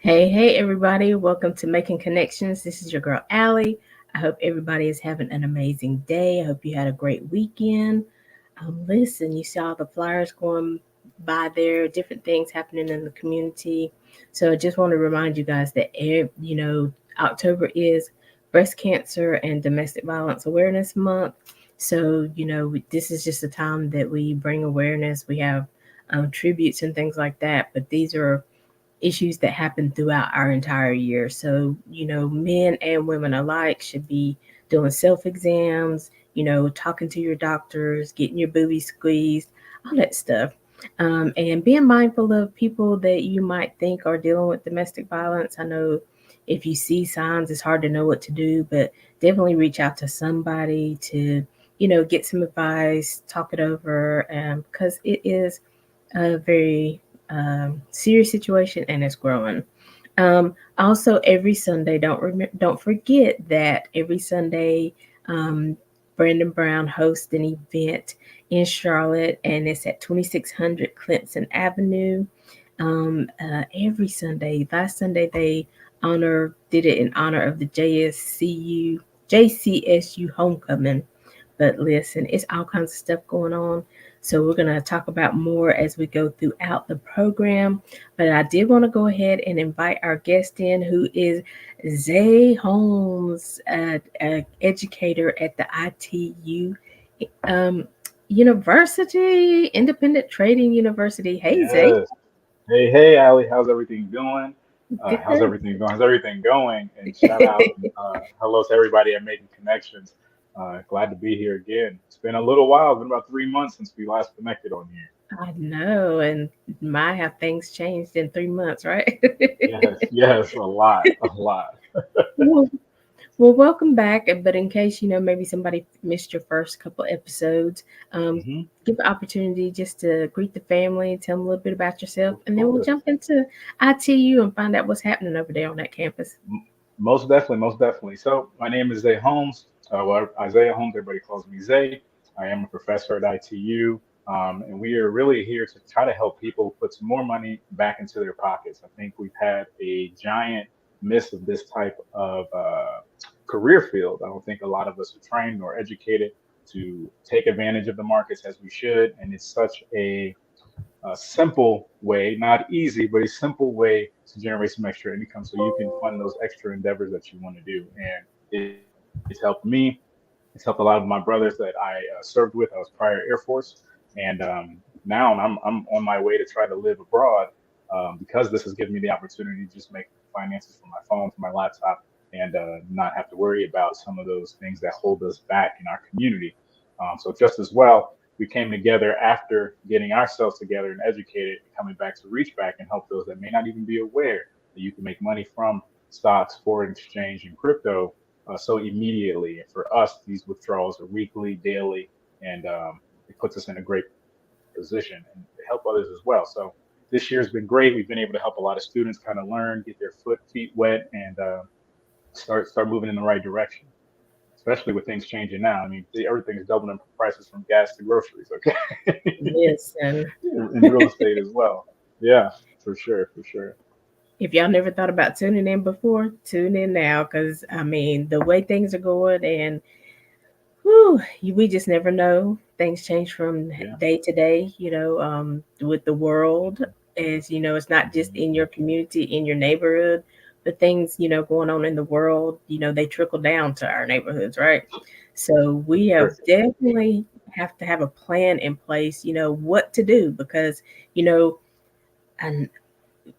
Hey, everybody. Welcome to Making Connections. This is your girl, Aly. I hope everybody is having an amazing day. I hope you had a great weekend. Listen, you saw the flyers going by there, different things happening in the community. So I just want to remind you guys that, October is Breast Cancer and Domestic Violence Awareness Month. So, this is just a time that we bring awareness. We have tributes and things like that, but these are issues that happen throughout our entire year. So, men and women alike should be doing self exams, talking to your doctors, getting your boobies squeezed, all that stuff. And being mindful of people that you might think are dealing with domestic violence. I know if you see signs, it's hard to know what to do, but definitely reach out to somebody to, get some advice, talk it over, because it is a very serious situation and it's growing. Also, every Sunday, don't forget that every Sunday, um, Brandon Brown hosts an event in Charlotte, and it's at 2600 Clemson Avenue. Every Sunday, last Sunday they did it in honor of the JCSU homecoming. But listen, it's all kinds of stuff going on. So we're going to talk about more as we go throughout the program. But I did want to go ahead and invite our guest in, who is Zay Holmes, an educator at the ITU um, University, Independent Trading University. Hey, Zay. Yes. Hey, Allie, how's everything doing? How's Good. everything going? How's everything going? And shout out and hello to everybody at Making Connections. Glad to be here again. It's been a little while. It's been about 3 months since we last connected on here. I know, and my have things changed in 3 months, right? Yes, a lot, a lot. Well, well, welcome back. But in case maybe somebody missed your first couple episodes, Hmm. give the opportunity just to greet the family, tell them a little bit about yourself, Of and then we'll course. jump into ITU and find out what's happening over there on that campus. Most definitely, most definitely. So my name is Zay Holmes. Well, Isaiah Holmes. Everybody calls me Zay. I am a professor at ITU, and we are really here to try to help people put some more money back into their pockets. I think we've had a giant miss of this type of career field. I don't think a lot of us are trained or educated to take advantage of the markets as we should, and it's such a simple way, not easy, but a simple way to generate some extra income so you can fund those extra endeavors that you want to do. And it's helped me. It's helped a lot of my brothers that I served with. I was prior Air Force, and now I'm on my way to try to live abroad because this has given me the opportunity to just make finances from my phone, from my laptop, and not have to worry about some of those things that hold us back in our community. So just as well, we came together after getting ourselves together and educated, coming back to reach back and help those that may not even be aware that you can make money from stocks, foreign exchange, and crypto so immediately. And for us, these withdrawals are weekly, daily, and it puts us in a great position and to help others as well. So this year has been great. We've been able to help a lot of students kind of learn, get their feet wet, and start moving in the right direction, especially with things changing now. I mean, everything is doubling in prices from gas to groceries. Okay, Listen, in real estate as well. Yeah, for sure, for sure. if y'all never thought about tuning in before, tune in now, because I mean the way things are going, and whew, we just never know. Things change from Yeah. day to day, with the world. As it's not just Mhm. in your community, in your neighborhood, but things, going on in the world, they trickle down to our neighborhoods, right? So we For have sure. definitely have to have a plan in place, what to do because, and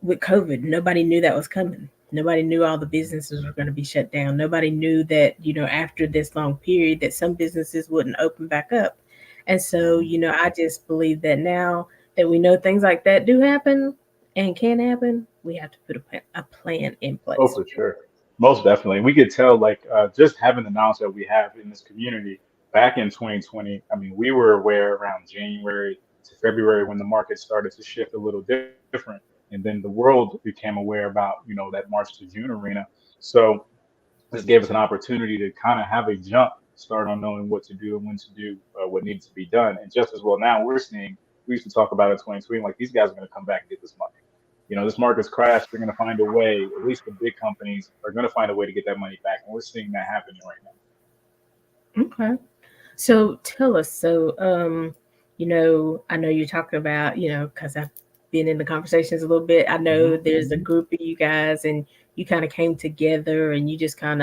with COVID, nobody knew that was coming. Nobody knew all the businesses were going to be shut down. Nobody knew that, after this long period, that some businesses wouldn't open back up. And so, Mhm. I just believe that now that we know things like that do happen and can happen, we have to put a plan in Oh, place. for sure. Most definitely. We could tell, like, just having the knowledge that we have in this community back in 2020. I mean, we were aware around January to February when the market started to shift a little different. And then the world became aware about, that March to June arena. So this gave us an opportunity to kind of have a jump start on knowing what to do and when to do what needs to be done. And just as well, now we're seeing, we used to talk about in 2020, like these guys are going to come back and get this money. This market's crashed. They're going to find a way. At least the big companies are going to find a way to get that money back, and we're seeing that happening right now. Okay. So tell us. So, I know you're talking about, because I've been in the conversations a little bit. I know Hmm. there's a group of you guys, and you kind of came together, and you just went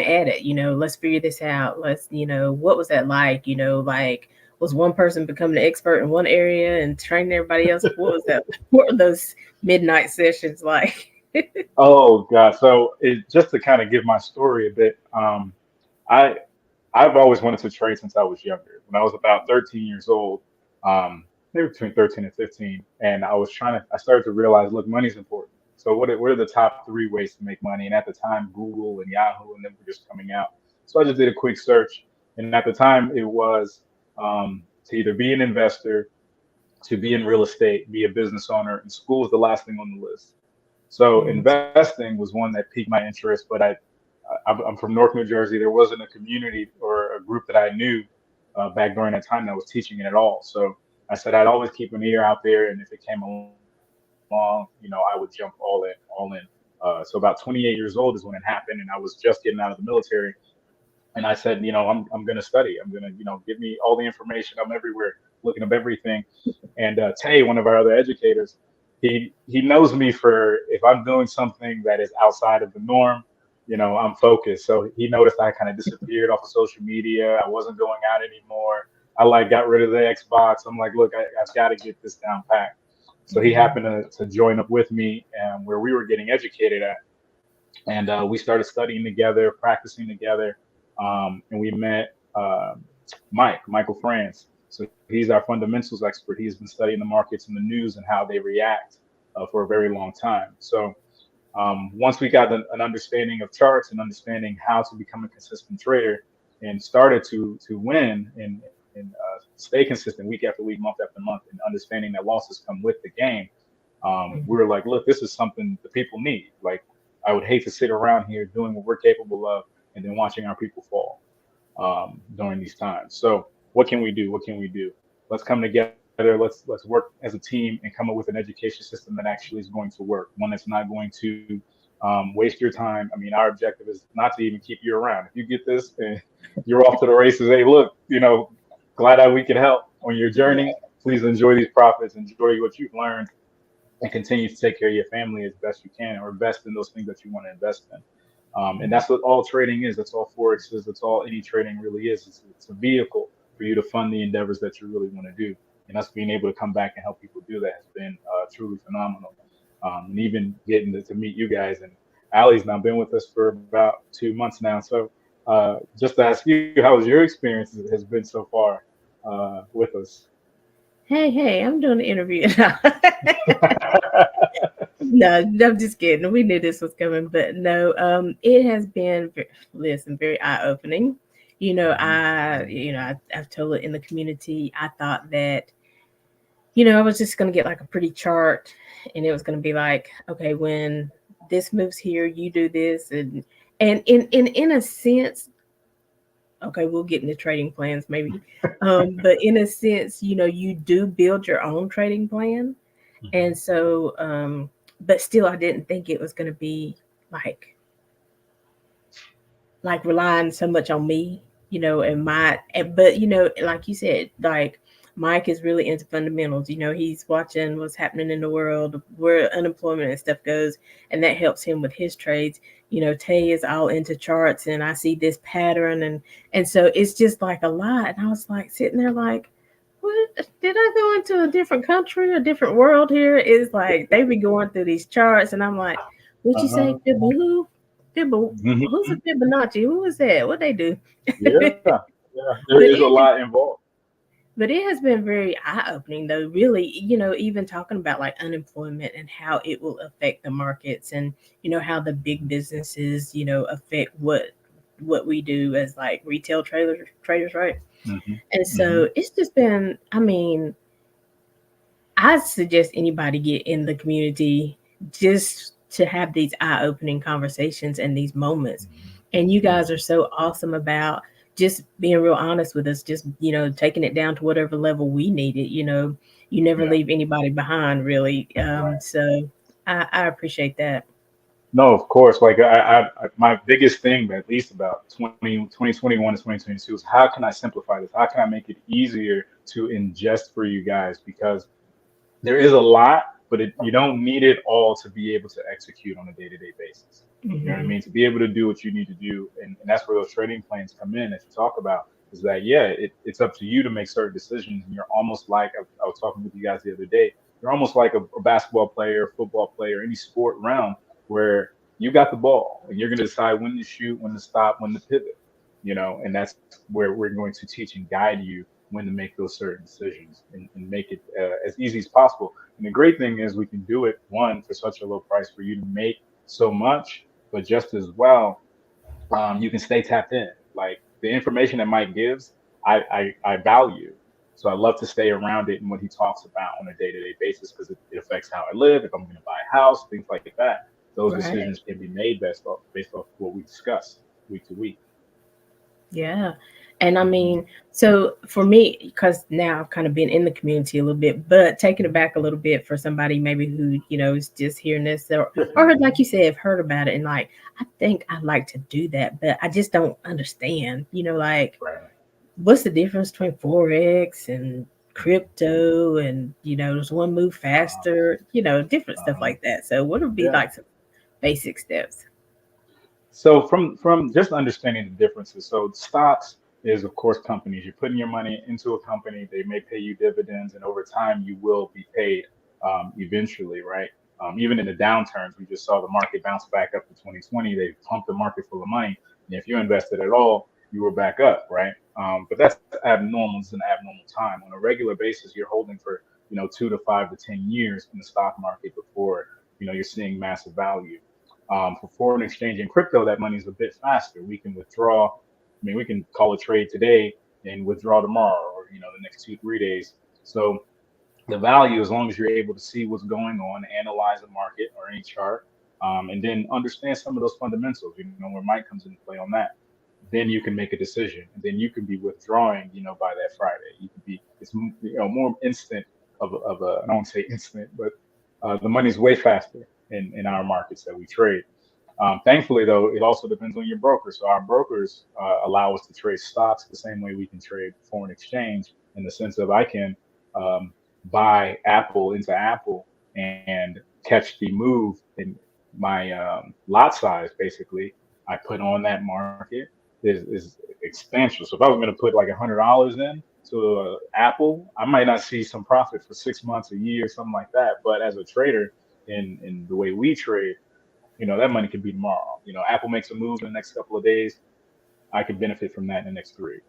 at it. Let's figure this out. What was that like? Like, was one person becoming an expert in one area and training everybody else? What was that? What were those midnight sessions like? Oh God! So just to kind of give my story a bit, I I've always wanted to trade since I was younger. When I was about 13 years old, maybe between 13 and 15, and I started to realize, look, money's important. So what are the top three ways to make money? And at the time, Google and Yahoo and them were just coming out. So I just did a quick search, and at the time, it was to either be an investor, to be in real estate, be a business owner, and school was the last thing on the list. So Mm, investing was one that piqued my interest, but I'm from North New Jersey. There wasn't a community or a group that I knew back during that time that was teaching it at all. So I said I'd always keep an ear out there, and if it came along, I would jump all in. So about 28 years old is when it happened, and I was just getting out of the military. And I said, I'm going to study. I'm going to, give me all the information. I'm everywhere, looking up everything. And Tay, one of our other educators, he knows me for if I'm doing something that is outside of the norm, I'm focused. So he noticed I kind of disappeared off of social media. I wasn't going out anymore. I like got rid of the Xbox. I'm like, look, I've got to get this down pat. So he mm, happened to join up with me where we were getting educated at, and we started studying together, practicing together, and we met Michael France. So he's our fundamentals expert. He's been studying the markets and the news and how they react for a very long time. So once we got an understanding of charts and understanding how to become a consistent trader and started to win and stay consistent week after week, month after month, and understanding that losses come with the game, we mm. were like, look, this is something the people need. Like, I would hate to sit around here doing what we're capable of and then watching our people fall during these times. So what can we do? What can we do? Let's come together. Let's work as a team and come up with an education system that actually is going to work. One that's not going to waste your time. I mean, our objective is not to even keep you around. If you get this and you're off to the races, hey, look, glad that we can help on your journey. Please enjoy these profits. Enjoy what you've learned and continue to take care of your family as best you can or invest in those things that you want to invest in. And that's what all trading is. That's all Forex is. That's all any trading really is. It's a vehicle for you to fund the endeavors that you really want to do. And us being able to come back and help people do that has been truly phenomenal. And even getting to meet you guys. And Ally's now been with us for about 2 months now. So just to ask you, how was your experience has been so far with us? Hey, I'm doing the interview. No, no, I'm just kidding. We knew this was coming, but no, it has been, listen, very eye opening. Hmm. I've told it in the community. I thought that, I was just going to get like a pretty chart, and it was going to be like, okay, when this moves here, you do this. And in a sense, okay, we'll get into trading plans maybe. But in a sense, you do build your own trading plan. And Hmm. so, but still, I didn't think it was going to be like relying so much on me, and but like you said, like Mike is really into fundamentals. He's watching what's happening in the world, where unemployment and stuff goes, and that helps him with his trades. Tay is all into charts, and I see this pattern, and so it's just like a lot. And I was like sitting there like, what did I go into a different country, a different world here? It's like they be going through these charts, and I'm like, what'd you say, Uh-huh. Fibble? Fibble, who's a Hmm. Fibonacci? Who is that? What they do? Yeah, but yeah. There is a lot it involved. but it has been very eye opening though. Really, even talking about like unemployment and how it will affect the markets, and how the big businesses affect what we do as like retail traders, right? Hmm. And Hmm. so it's just been. I mean, I suggest anybody get in the community just to have these eye-opening conversations and these moments. And you Hmm. guys are so awesome about just being real honest with us, just, taking it down to whatever level we need it. You never Yeah. leave anybody behind, really. So I appreciate that. No, of course. Like my biggest thing, at least about 2021 to 2022, is how can I simplify this? How can I make it easier to ingest for you guys? Because there is a lot, but you don't need it all to be able to execute on a day-to-day basis. You know what I Hmm. mean? To be able to do what you need to do, and that's where those trading plans come in that you talk about. Is that yeah, it's up to you to make certain decisions, and you're almost like I was talking with you guys the other day. You're almost like a basketball player, football player, any sport realm where you got the ball and you're going to decide when to shoot, when to stop, when to pivot. And that's where we're going to teach and guide you when to make those certain decisions and make it as easy as possible. And the great thing is we can do it one for such a low price for you to make so much, but just as well, you can stay tapped in. Like the information that Mike gives, I value. So I love to stay around it and what he talks about on a day-to-day basis because it affects how I live, if I'm going to buy a house, things like that. Those decisions Right. can be made based off what we discuss week to week. Yeah. And I Hmm. mean, so for me, because now I've kind of been in the community a little bit, but taking it back a little bit for somebody maybe who, is just hearing this, or like you said, have heard about it. And like, I think I'd like to do that, but I just don't understand, like Right. what's the difference between Forex and crypto, and, does one move Uh, faster, different stuff uh, like that. So what would be yeah. like some basic steps? So from just understanding the differences, so stocks is of course companies. You're putting your money into a company. They may pay you dividends, and over time you will be paid eventually, right? Even in the downturns, we just saw the market bounce back up to 2020. They pumped the market full of money, and if you invested at all, you were back up, right? But that's abnormal. It's an abnormal time. On a regular basis, you're holding for 2 to 5 to 10 years in the stock market before you're seeing massive value. For foreign exchange and crypto, that money is a bit faster. We can withdraw. I mean, we can call a trade today and withdraw tomorrow, or the next 2 3 days. So the value, as long as you're able to see what's going on, analyze a market or any chart, and then understand some of those fundamentals. Where Mike comes into play on that. Then you can make a decision, and then you can be withdrawing. By that Friday, you can be. It's more instant of a. I don't want to say instant, but the money's way faster in our markets that we trade. Thankfully, though, it also depends on your broker. So our brokers allow us to trade stocks the same way we can trade foreign exchange, in the sense of I can um, buy Apple into Apple and catch the move in my lot size. Basically, I put on that market is expansion. So if I was going to put like $100 in to Apple, I might not see some profit for 6 months, a year, something like that. But as a trader, in the way we trade, that money could be tomorrow. Apple makes a move in the next couple of days. I could benefit from that in the next three.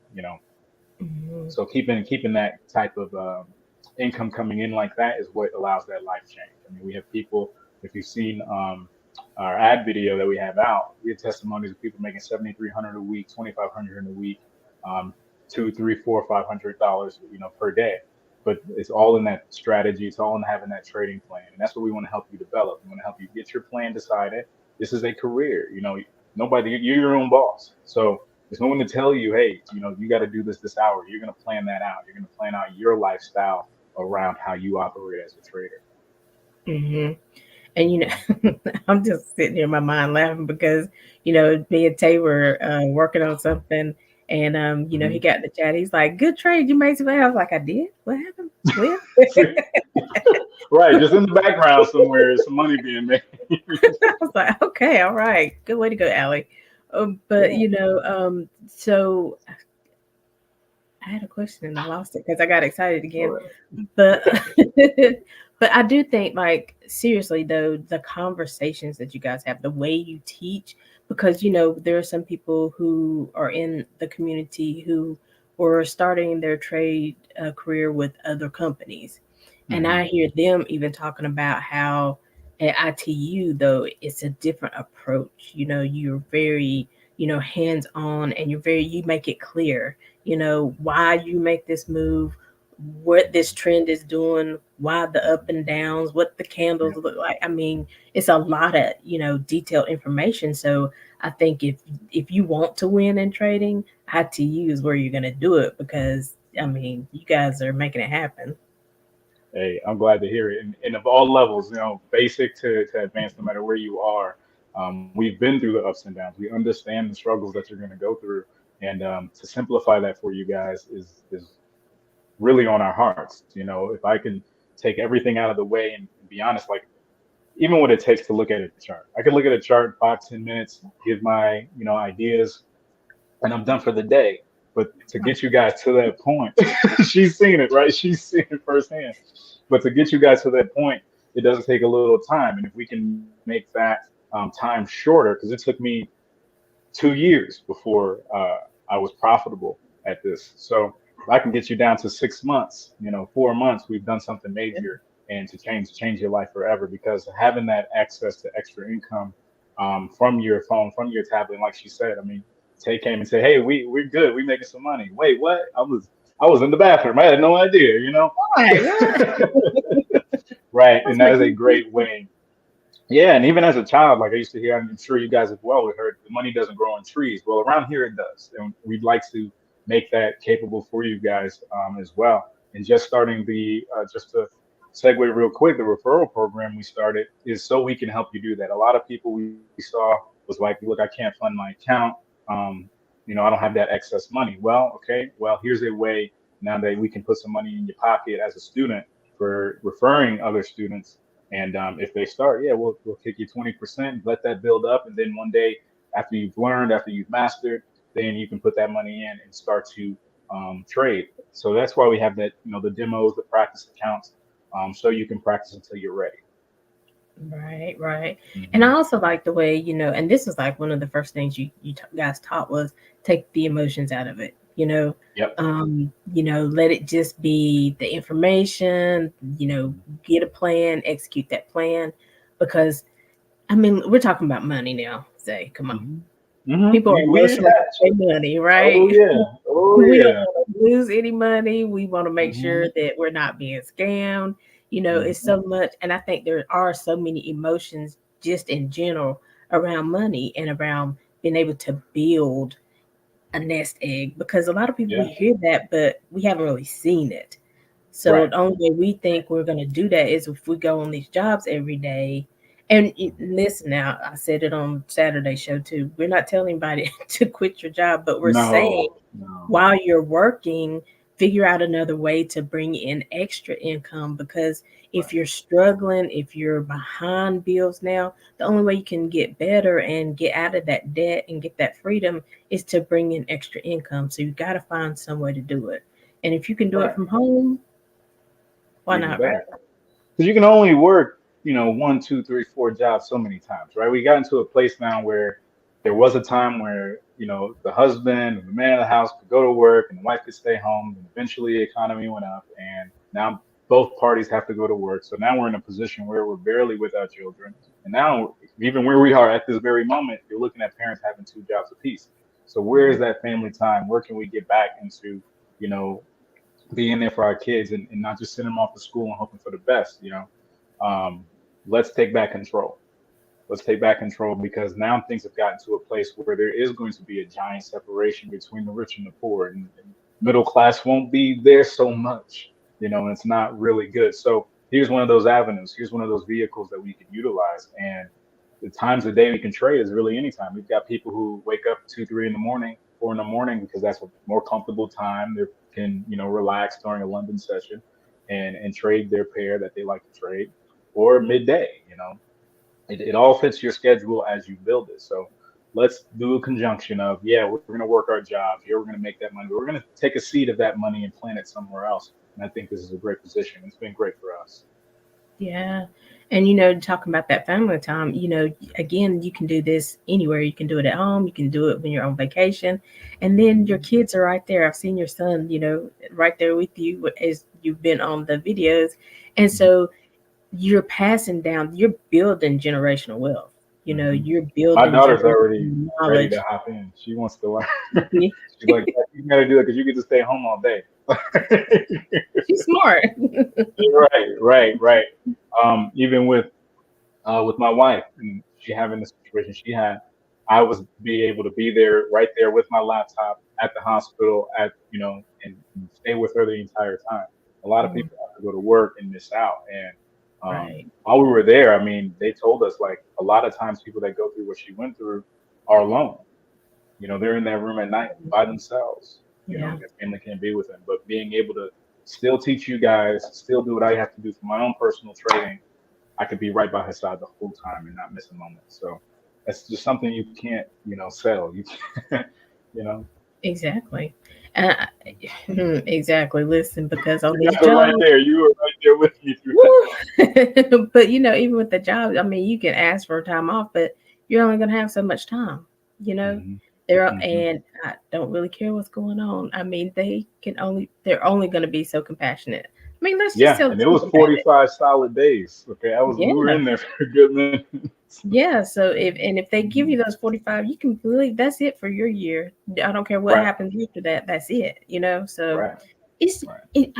Mhm. So keeping that type of income coming in like that is what allows that life change. I mean, we have people. If you've seen our ad video that we have out, we have testimonies of people making 7,300 a week, 2,500 a week, um, two, three, four, $500, per day. But it's all in that strategy. It's all in having that trading plan, and that's what we want to help you develop. We want to help you get your plan decided. This is a career. Nobody. You're your own boss. So there's no one to tell you, hey, you got to do this hour. You're going to plan that out. You're going to plan out your lifestyle around how you operate as a trader. Mhm. And I'm just sitting here in my mind laughing because me and Tay were working on something, and he Hmm. got in the chat. He's like, "Good trade, you made some money." I was like, "I did. What happened? When?" Right, just in the background somewhere, some money being made. I was like, "Okay, all right, good way to go, Allie." But Yeah. so I had a question and I lost it because I got excited again. All But but I do think, like, seriously though, the conversations that you guys have, the way you teach, because there are some people who are in the community who were starting their trade career with other companies, and right. I hear them even talking about how at ITU though it's a different approach. You're very hands on, and you make it clear why you make this move, what this trend is doing, why the up and downs, what the Yeah. candles look like. I mean, it's a lot of, detailed information. So I think if you want to win in trading, ITU is where you're gonna do it because I mean you guys are making it happen. Hey, I'm glad to hear it. And of all levels, basic to advanced, no matter where you are, we've been through the ups and downs. We understand the struggles that you're going to go through, and to simplify that for you guys is really on our hearts. If I can take everything out of the way and be honest, like even what it takes to look at a chart, I could look at a chart 5, 10 minutes, give my ideas, and I'm done for the day. But to get you guys to that point, she's seen it, right? She's seen it firsthand. But to get you guys to that point, it does take a little time. And if we can make that time shorter, because it took me 2 years before I was profitable at this. So if I can get you down to 6 months, 4 months, we've done something major and to change your life forever. Because having that access to extra income from your phone, from your tablet, and like she said, I mean, Tay came and said, "Hey, we're good. We making some money." Wait, what? I was in the bathroom. I had no idea. Right, right. Right, That's and that is a making great way. Yeah, and even as a child, like I used to hear, I'm sure you guys as well, we heard the money doesn't grow on trees. Well, around here it does, and we'd like to make that capable for you guys as well. And just starting just to segue real quick, the referral program we started is so we can help you do that. A lot of people we saw was like, "Look, I can't fund my account. Um, I don't have that excess money." Well, okay, well, here's a way now that we can put some money in your pocket as a student for referring other students, and if they start, yeah, we'll kick you 20%, let that build up, and then one day, after you've learned, after you've mastered, then you can put that money in and start to trade. So that's why we have that, the demos, the practice accounts, so you can practice until you're ready. right, right. And I Hmm. also like the way, and this was like one of the first things guys taught was take the emotions out of it. Yep. Let it just be the information, get a plan, execute that plan. Because I mean, we're talking about money now. Say, come on. Hmm. Hmm. People are We emotional about attach. their money, right? Oh yeah. Oh We don't yeah. want to lose any money. We want to make sure Hmm. that we're not being scammed. It's Hmm. so much, and I think there are so many emotions just in general around money and around being able to build a nest egg because a lot of people we Yeah. hear that, but we haven't really seen it. So Right. the only way we think we're going to do that is if we go on these jobs every day. And listen, now I said it on Saturday show too. We're not telling anybody to quit your job, but we're saying No. No. while you're working, figure out another way to bring in extra income because if Right. you're struggling, if you're behind bills now, the only way you can get better and get out of that debt and get that freedom is to bring in extra income. So you got to find some way to do it. And if you can do it Right. from home, why Even not, right? better. Because you can only work, 1, 2, 3, 4 jobs so many times, right? We got into a place now where there was a time where, the husband and the man of the house could go to work and the wife could stay home. And eventually the economy went up and now both parties have to go to work. So now we're in a position where we're barely with our children. And now, even where we are at this very moment, you're looking at parents having 2 jobs apiece. So where is Right. that family time? Where can we get back into, you know, being there for our kids and not just sending them off to school and hoping for the best. Um, let's take back control. Let's take back control because now things have gotten to a place where there is going to be a giant separation between the rich and the poor, and middle class won't be there so much, and it's not really good. So here's one of those avenues. Here's one of those vehicles that we can utilize. And the times a day we can trade is really anytime. We've got people who wake up 2, 3 in the morning, 4 in the morning because that's a more comfortable time. They can relax during a London session and trade their pair that they like to trade, or midday. It all fits your schedule as you build it. So let's do a conjunction of, yeah, we're going to work our jobs. Yeah, we're going to make that money, but we're going to take a seed of that money and plant it somewhere else. And I think this is a great position. It's been great for us. Yeah. And talking about that family time, again, you can do this anywhere. You can do it at home, you can do it when you're on vacation. And then your Mhm. kids are right there. I've seen your son, right there with you as you've been on the videos. And Mhm. so you're passing down, you're building generational wealth. Mhm. You're My building daughter's already generational ready knowledge. to hop in. She wants to learn. She's like, "Dad, you got to do it because you get to stay home all day." She's smart. Right, right, right. Even with my wife, and she having the situation she had. I was be able to be there right there with my laptop at the hospital and stay with her the entire time. A lot of Mm, people have to go to work and miss out. And right. while we were there, I mean, they told us like a lot of times people that go through what she went through are alone. They're in that room at night by themselves. Yeah. Their family can't be with them, but being able to still teach you guys, still do what I have to do for my own personal trading, I could be right by her side the whole time and not miss a moment. So that's just something you can't, sell. You can't, you know. Exactly. And exactly. Listen, because on You these got it right jobs, there. You were right there with me through that. woo, but even with the jobs, I mean, you can ask for time off, but you're only going to have so much time, you know. Hmm. Hmm. And I don't really care what's going on. I mean, they're only going to be so compassionate. I mean, let's just Yeah, tell the and it truth was about it. 45 solid days. Okay, we were Yeah. in there for a good minute. Yeah, so if they give Hmm. you those 45, you can believe that's it for your year. I don't care what Right, happens after that. That's it. So right, it's right.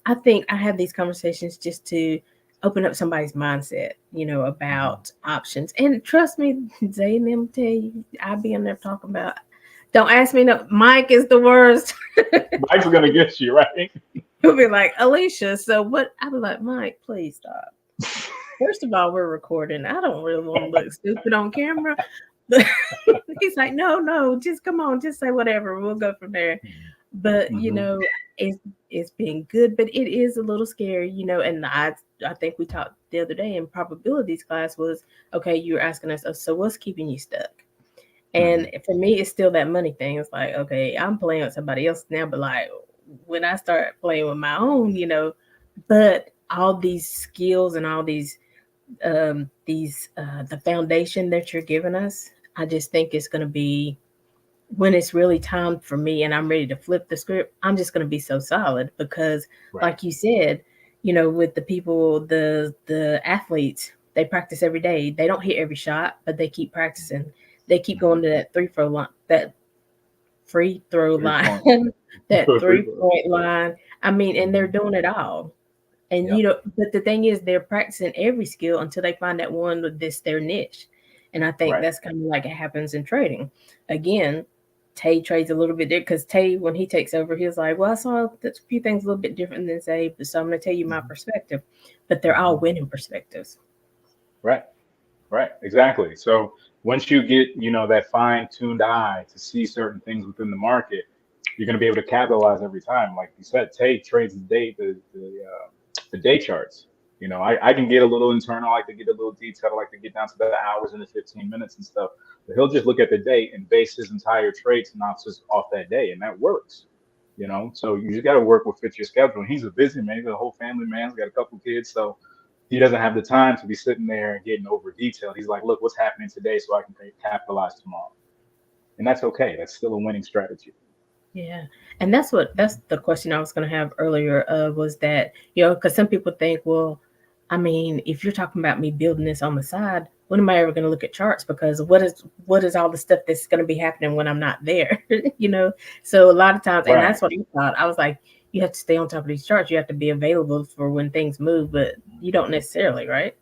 I think I have these conversations just to open up somebody's mindset, Hmm. about options. And trust me, Zay and them tell you, I'll be in there talking about, don't ask me no, Mike is the worst. Mike's gonna get you right. He'll be like, Alicia, so what? I'll be like, Mike, please stop. First of all, we're recording. I don't really want to look stupid on camera. He's like, no, no, just come on, just say whatever. We'll go from there. But Hmm. it's it's been good, but it is a little scary. And I think we talked the other day in probabilities class was okay. You were asking us, oh, so what's keeping you stuck? And Hmm. for me, it's still that money thing. It's like, okay, I'm playing with somebody else now, but like when I start playing with my own. But all these skills and all these the foundation that you're giving us, I just think it's going to be when it's really time for me and I'm ready to flip the script. I'm just going to be so solid because, Right. like you said, with the people, the athletes, they practice every day. They don't hit every shot, but they keep practicing. They keep Hmm. going to that free throw Three line, point. that Free three throw. point line. I mean, and they're Hmm. doing it all. And Yep. but the thing is, they're practicing every skill until they find that one with this their niche. And I think Right. that's kind of like it happens in trading. Again, Tay trades a little bit different because Tay, when he takes over, he was like, "Well, I saw a few things a little bit different than Zay, so I'm going to tell you my Hmm. perspective." But they're all Hmm. winning perspectives. Right. Right, exactly. So once you get, that fine-tuned eye to see certain things within the market, you're going to be able to capitalize every time. Like you said, Tay trades the day charts. I can get a little internal, I like to get a little detailed, I like to get down to the hours and the 15 minutes and stuff. But he'll just look at the day and base his entire trade synopsis off that day, and that works. So you just got to work with fit your schedule. And he's a busy man, he's got a whole family man, he's got a couple kids, so he doesn't have the time to be sitting there and getting over detailed. He's like, look, what's happening today so I can capitalize tomorrow. And that's okay. That's still a winning strategy. Yeah. And that's the question I was going to have earlier was that, because some people think, well, I mean, if you're talking about me building this on the side, when am I ever going to look at charts? Because what is all the stuff that's going to be happening when I'm not there? you know? So a lot of times, and Right. that's what I thought. I was like, you have to stay on top of these charts. You have to be available for when things move, but you don't necessarily, right?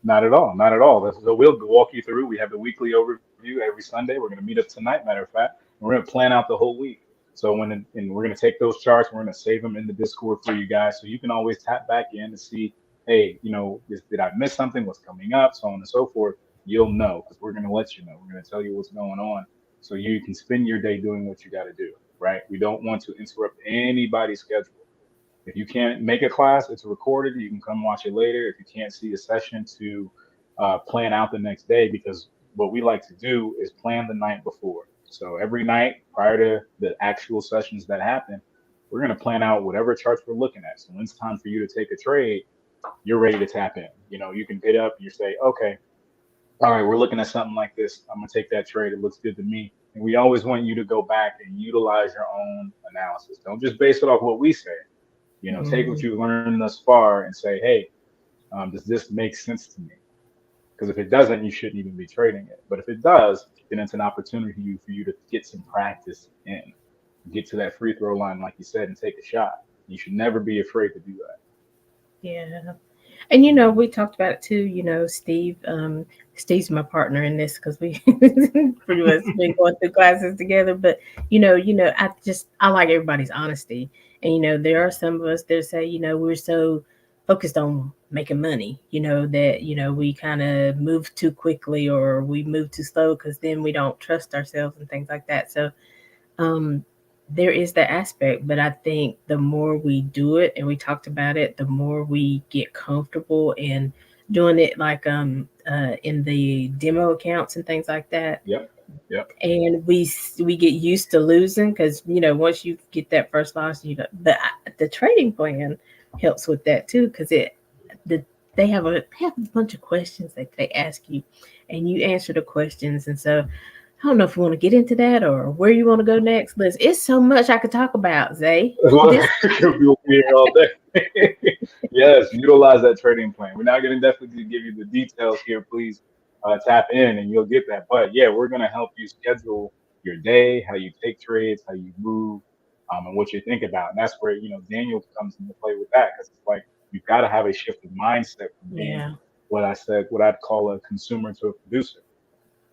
Not at all. Not at all. So we'll walk you through. We have the weekly overview every Sunday. We're going to meet up tonight, matter of fact. And we're going to plan out the whole week. So and we're going to take those charts. We're going to save them in the Discord for you guys, so you can always tap back in to see, hey, did I miss something? What's coming up? So on and so forth. You'll know because we're going to let you know. We're going to tell you what's going on, so you can spend your day doing what you got to do. Right? We don't want to interrupt anybody's schedule. If you can't make a class, it's recorded. You can come watch it later. If you can't see a session to plan out the next day, because what we like to do is plan the night before. So every night prior to the actual sessions that happen, we're going to plan out whatever charts we're looking at. So when it's time for you to take a trade, you're ready to tap in. You can get up and you say, okay, all right, we're looking at something like this. I'm going to take that trade. It looks good to me. And we always want you to go back and utilize your own analysis. Don't just base it off what we say. Take what Mm, you've learned thus far and say, hey, does this make sense to me? Because if it doesn't, you shouldn't even be trading it. But if it does, then it's an opportunity for you to get some practice in, get to that free throw line, like you said, and take a shot. You should never be afraid to do that. yeah. And we talked about it too. Steve's my partner in this because we pretty much been going through classes together. But I like everybody's honesty. And there are some of us that say, we're so focused on making money, that we kind of move too quickly or we move too slow because then we don't trust ourselves and things like that. So um, there is that aspect, but I think the more we do it, and we talked about it, the more we get comfortable in doing it, like in the demo accounts and things like that, Yep. Yep. and we get used to losing because once you get that first loss, the trading plan helps with that too because the they have a bunch of questions that they ask you, and you answer the questions, and so I don't know if you want to get into that or where you want to go next. Liz, it's so much I could talk about, Zay. Well, This, we'll be here all day. Yes, utilize that trading plan. We're not going to definitely give you the details here. Please tap in and you'll get that. But yeah, we're going to help you schedule your day, how you take trades, how you move, and what you think about. And that's where, Daniel comes into play with that because it's like you've got to have a shift of mindset from being yeah, what I'd call a consumer to a producer.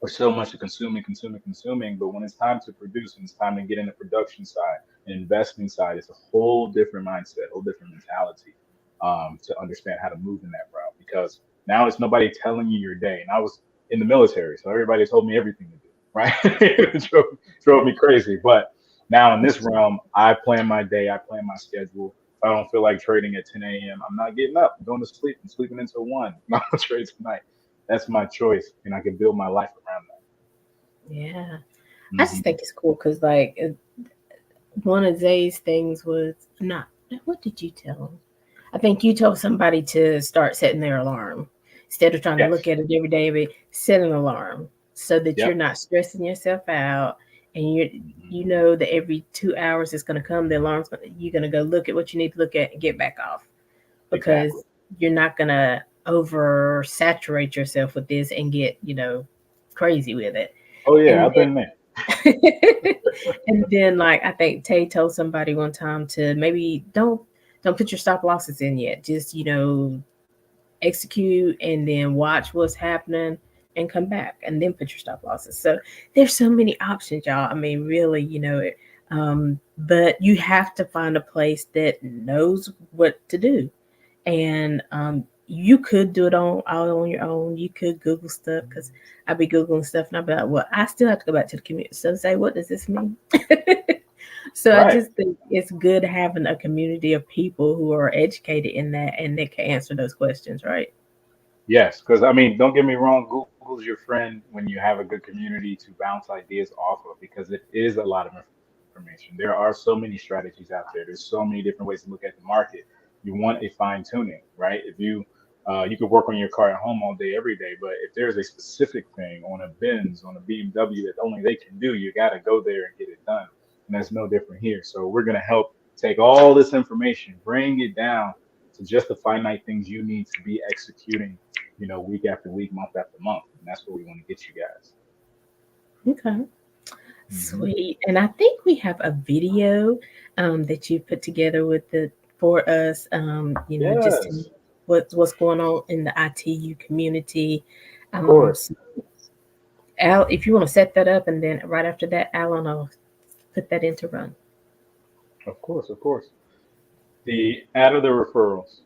We're so much consuming, consuming, consuming. But when it's time to produce and it's time to get in the production side and investing side, it's a whole different mindset, whole different mentality to understand how to move in that route. Because now it's nobody telling you your day. And I was in the military, so everybody told me everything to do, right? It drove me crazy. But now in this realm, I plan my day, I plan my schedule. If I don't feel like trading at 10 a.m., I'm not getting up, I'm going to sleep. I'm sleeping until 1. I'll trade tonight. That's my choice, and I can build my life around yeah. that. I just think it's cool because like one of Zay's things was not. What did you tell him? I think you told somebody to start setting their alarm instead of trying to look Yes. at it every day. But set an alarm so that you're Yep. not stressing yourself out, and Mhm. you know that every 2 hours it's going to come. The alarm's you're going to go look at what you need to look at and get back off because Exactly. you're not going to oversaturate yourself with this and get crazy with it. Oh yeah, And I've been there. and then like I think Tay told somebody one time to maybe don't put your stop losses in yet. Just execute and then watch what's happening and come back and then put your stop losses. So there's so many options, y'all. I mean, really, but you have to find a place that knows what to do. And you could do it all on your own. You could Google stuff because I'd be Googling stuff and I'd be like, well, I still have to go back to the community. So say, what does this mean? So I Right. just think it's good having a community of people who are educated in that and they can answer those questions, right? Yes, because I mean, don't get me wrong. Google's your friend when you have a good community to bounce ideas off of because it is a lot of information. There are so many strategies out there. There's so many different ways to look at the market. You want a fine tuning, right? If you could work on your car at home all day, every day, but if there's a specific thing on a Benz, on a BMW that only they can do, you got to go there and get it done. And that's no different here. So we're gonna help take all this information, bring it down to just the finite things you need to be executing, week after week, month after month. And that's where we want to get you guys. Okay. Hmm. Sweet. And I think we have a video that you put together with the for us, just to Yes, what's going on in the ITU community. of course. So Al, if you want to set that up, and then right after that, Alan will put that into run. Of course, of course. The Out of the referrals.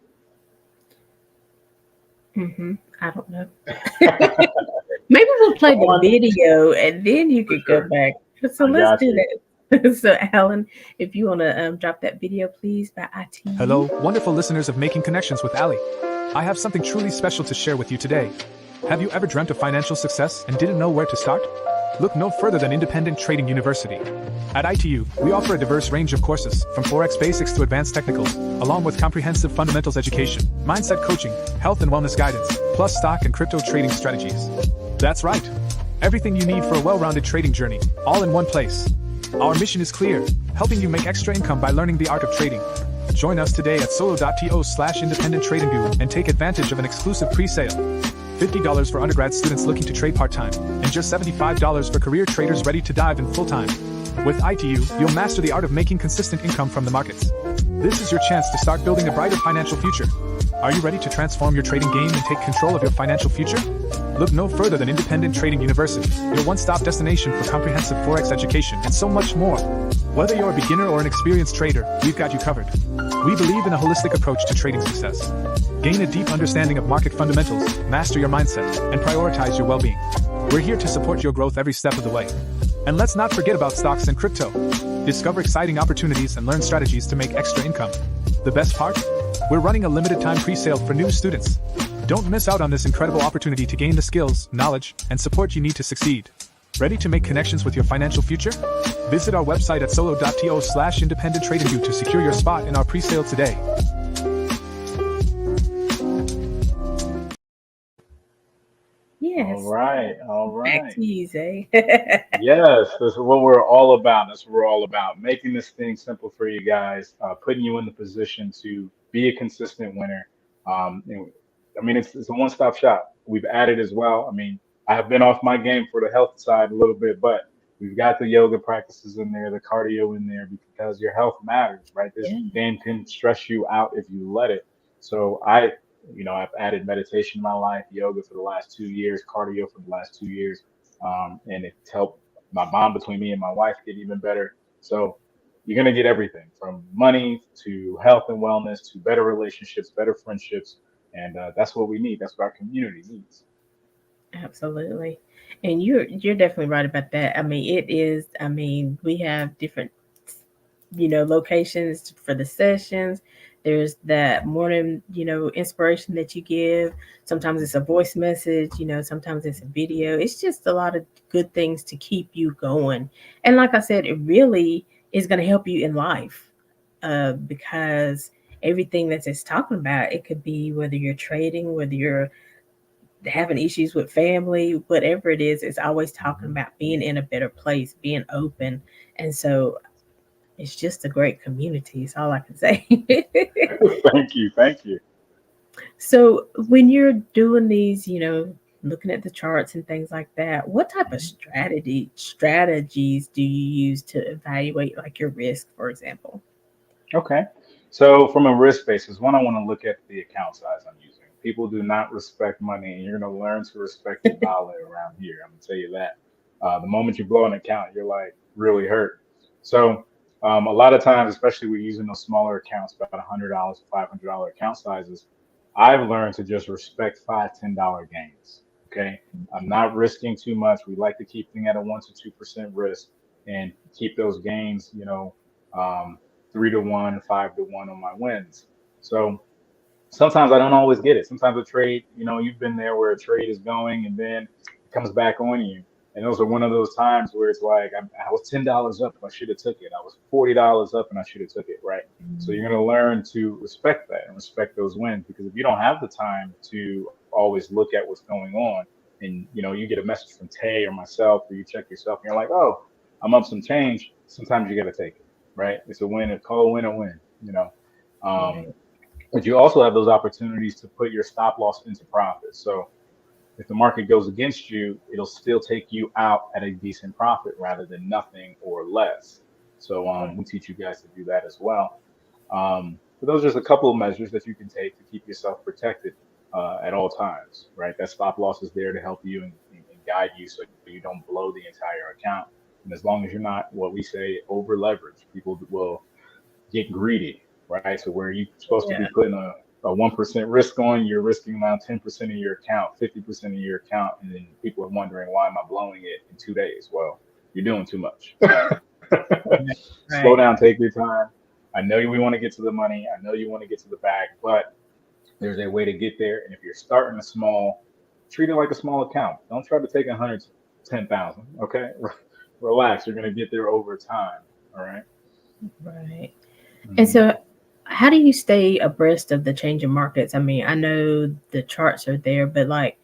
I don't know. Maybe we'll play the Someone video, and then you for could go sure. back. So I let's got do you. that. So Alan, if you want to drop that video, please, by Hello, ITU. wonderful listeners of Making Connections with Aly. I have something truly special to share with you today. Have you ever dreamt of financial success and didn't know where to start? Look no further than Independent Trading University. At ITU, we offer a diverse range of courses, from Forex basics to advanced technicals, along with comprehensive fundamentals education, mindset coaching, health and wellness guidance, plus stock and crypto trading strategies. That's right. Everything you need for a well-rounded trading journey, all in one place. Our mission is clear, helping you make extra income by learning the art of trading. Join us today at solo.to/independent trading bureau and take advantage of an exclusive pre-sale. $50 for undergrad students looking to trade part-time, and just $75 for career traders ready to dive in full-time. With ITU, you'll master the art of making consistent income from the markets. This is your chance to start building a brighter financial future. Are you ready to transform your trading game and take control of your financial future? Look no further than Independent Trading University, your one-stop destination for comprehensive Forex education and so much more. Whether you're a beginner or an experienced trader, we've got you covered. We believe in a holistic approach to trading success. Gain a deep understanding of market fundamentals, master your mindset, and prioritize your well-being. We're here to support your growth every step of the way. And let's not forget about stocks and crypto. Discover exciting opportunities and learn strategies to make extra income. The best part? We're running a limited time pre-sale for new students. Don't miss out on this incredible opportunity to gain the skills, knowledge, and support you need to succeed. Ready to make connections with your financial future? Visit our website at solo.to/independentTradingView to secure your spot in our pre-sale today. Yes. All Back right. to you, Zay. Yes, this is what we're all about. That's what we're all about. Making this thing simple for you guys, putting you in the position to be a consistent winner. And, I mean, it's a one-stop shop. We've added as well. I mean, I have been off my game for the health side a little bit, but we've got the yoga practices in there, the cardio in there, because your health matters, right? This Yeah, game can stress you out if you let it. So I've added meditation in my life, yoga for the last 2 years, cardio for the last 2 years, and it's helped my bond between me and my wife get even better. So you're gonna get everything from money to health and wellness to better relationships, better friendships, and that's what we need. That's what our community needs. absolutely. And you're definitely right about that. I mean, it is. I mean, we have different locations for the sessions. There's that morning inspiration that you give. Sometimes it's a voice message, sometimes it's a video. It's just a lot of good things to keep you going. And like I said, it really is going to help you in life, because everything that it's talking about, it could be whether you're trading, whether you're having issues with family, whatever it is, it's always talking Mhm. about being in a better place, being open. And so it's just a great community. Is all I can say. Thank you, thank you. So when you're doing these, looking at the charts and things like that, what type of Mhm. strategies do you use to evaluate like your risk, for example? Okay. So from a risk basis, one, I want to look at the account size I'm using. People do not respect money, and you're going to learn to respect the dollar around here. I'm going to tell you that. The moment you blow an account, you're like really hurt. So a lot of times, especially we're using those smaller accounts, about $100, $500 account sizes, I've learned to just respect $5, $10 gains. Okay. I'm not risking too much. We like to keep things at a 1 to 2% risk and keep those gains, um, 3 to 1, 5 to 1 on my wins. So sometimes I don't always get it. Sometimes a trade, you've been there where a trade is going and then it comes back on you. And those are one of those times where it's like I was $10 up, I should have took it. I was $40 up, and I should have took it, right? So you're going to learn to respect that and respect those wins, because if you don't have the time to always look at what's going on, and you get a message from Tay or myself, or you check yourself, and you're like, oh, I'm up some change. Sometimes you got to take it, right? It's a win. It's called win or win. Um, Right. but you also have those opportunities to put your stop loss into profit. So if the market goes against you, it'll still take you out at a decent profit rather than nothing or less. So Right. we teach you guys to do that as well. But those are just a couple of measures that you can take to keep yourself protected at all times, right? That stop loss is there to help you and guide you so you don't blow the entire account. And as long as you're not what we say over leverage, people will get greedy, right? So where you're supposed to Yeah. be putting a 1% risk on, you're risking now 10% of your account, 50% of your account, and then people are wondering, why am I blowing it in 2 days? Well, you're doing too much. Right. Slow Right. down, take your time. I know we want to get to the money. I know you want to get to the bag, but there's a way to get there. And if you're starting a small, treat it like a small account. Don't try to take 110,000. Okay, relax. You're gonna get there over time. All right. Right. And Mm-hmm. so, how do you stay abreast of the changing markets? I mean, I know the charts are there, but like,